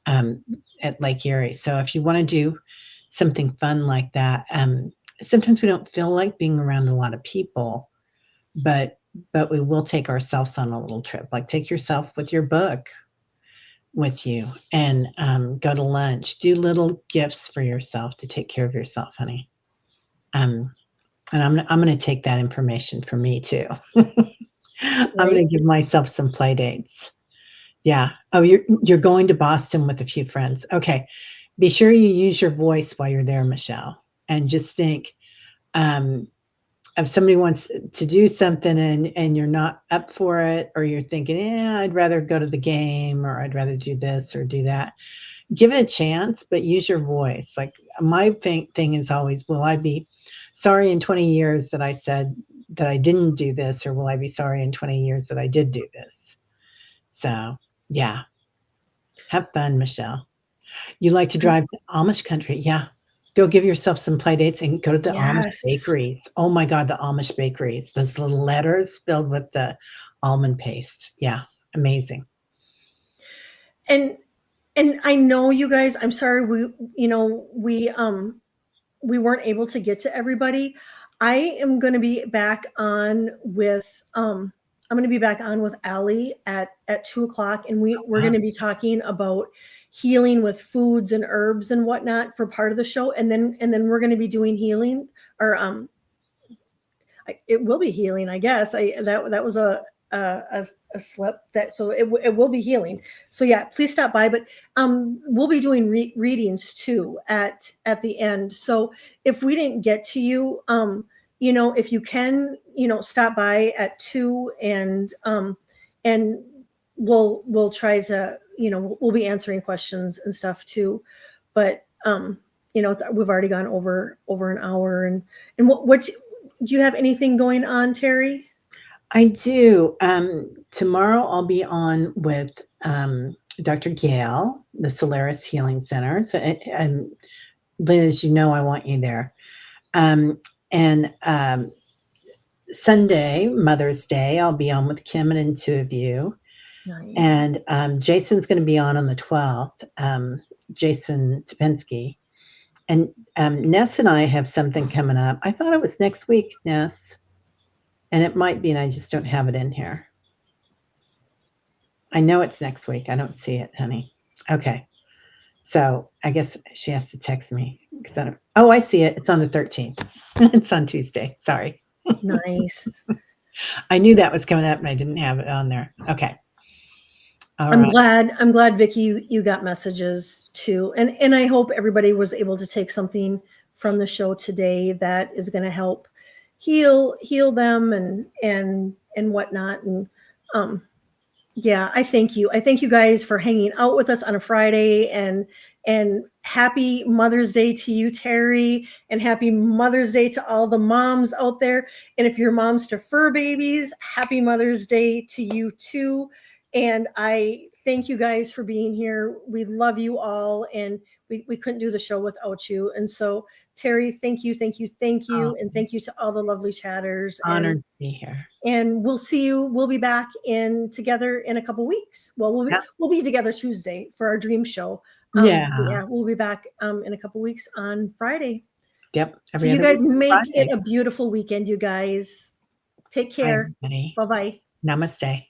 at Lake Erie. So if you want to do something fun like that, sometimes we don't feel like being around a lot of people, but we will take ourselves on a little trip. Like take yourself with your book with you, and go to lunch. Do little gifts for yourself to take care of yourself, honey. Um, and I'm going to take that information for me too. I'm Right. going to give myself some play dates. Yeah. Oh, you're going to Boston with a few friends. Okay. Be sure you use your voice while you're there, Michelle, and just think, um, if somebody wants to do something and you're not up for it, or you're thinking, yeah, I'd rather go to the game, or I'd rather do this or do that, give it a chance, but use your voice. Like my thing is always, will I be sorry in 20 years that I said that I didn't do this, or will I be sorry in 20 years that I did do this? So yeah, have fun, Michelle. You like to drive to Amish country? Yeah. Go give yourself some play dates and go to the Amish Yes. bakeries. Oh my God, the Amish bakeries. Those little letters filled with the almond paste. Yeah, amazing. And I know, you guys, I'm sorry, we weren't able to get to everybody. I am going to be back on with I'm going to be back on with Allie at 2 o'clock, and we're going Wow. to be talking about healing with foods and herbs and whatnot for part of the show, and then we're going to be doing healing, or it will be healing, I guess. I that that was a slip that, so it will be healing. So yeah, please stop by. But we'll be doing readings too at the end. So if we didn't get to you, if you can, stop by at 2, and we'll try to, we'll be answering questions and stuff too. But we've already gone over an hour. And what do you have anything going on, Teri? I do. Tomorrow I'll be on with Dr. Gail, the Solaris Healing Center. So, and Liz, I want you there. And Sunday, Mother's Day, I'll be on with Kim and Intuitive You. Nice. And Jason's going to be on the 12th, Jason Topinski. And Ness and I have something coming up. I thought it was next week, Ness. And it might be, and I just don't have it in here. I know it's next week. I don't see it, honey. Okay. So I guess she has to text me. I see it. It's on the 13th. It's on Tuesday. Sorry. Nice. I knew that was coming up and I didn't have it on there. Okay. I'm glad, Vicki, you got messages too. And I hope everybody was able to take something from the show today that is going to help heal them and whatnot. And yeah, I thank you. I thank you guys for hanging out with us on a Friday, and happy Mother's Day to you, Teri, and happy Mother's Day to all the moms out there. And if you're moms to fur babies, happy Mother's Day to you too. And I thank you guys for being here. We love you all, and we couldn't do the show without you. And so, Teri, thank you. Oh, and thank you to all the lovely chatters. Honored to be here. And we'll see you. We'll be back together in a couple weeks. Well, we'll be together Tuesday for our dream show. Yeah, we'll be back in a couple weeks on Friday. Yep. So you guys make it a beautiful weekend, you guys. Take care. Bye-bye. Namaste.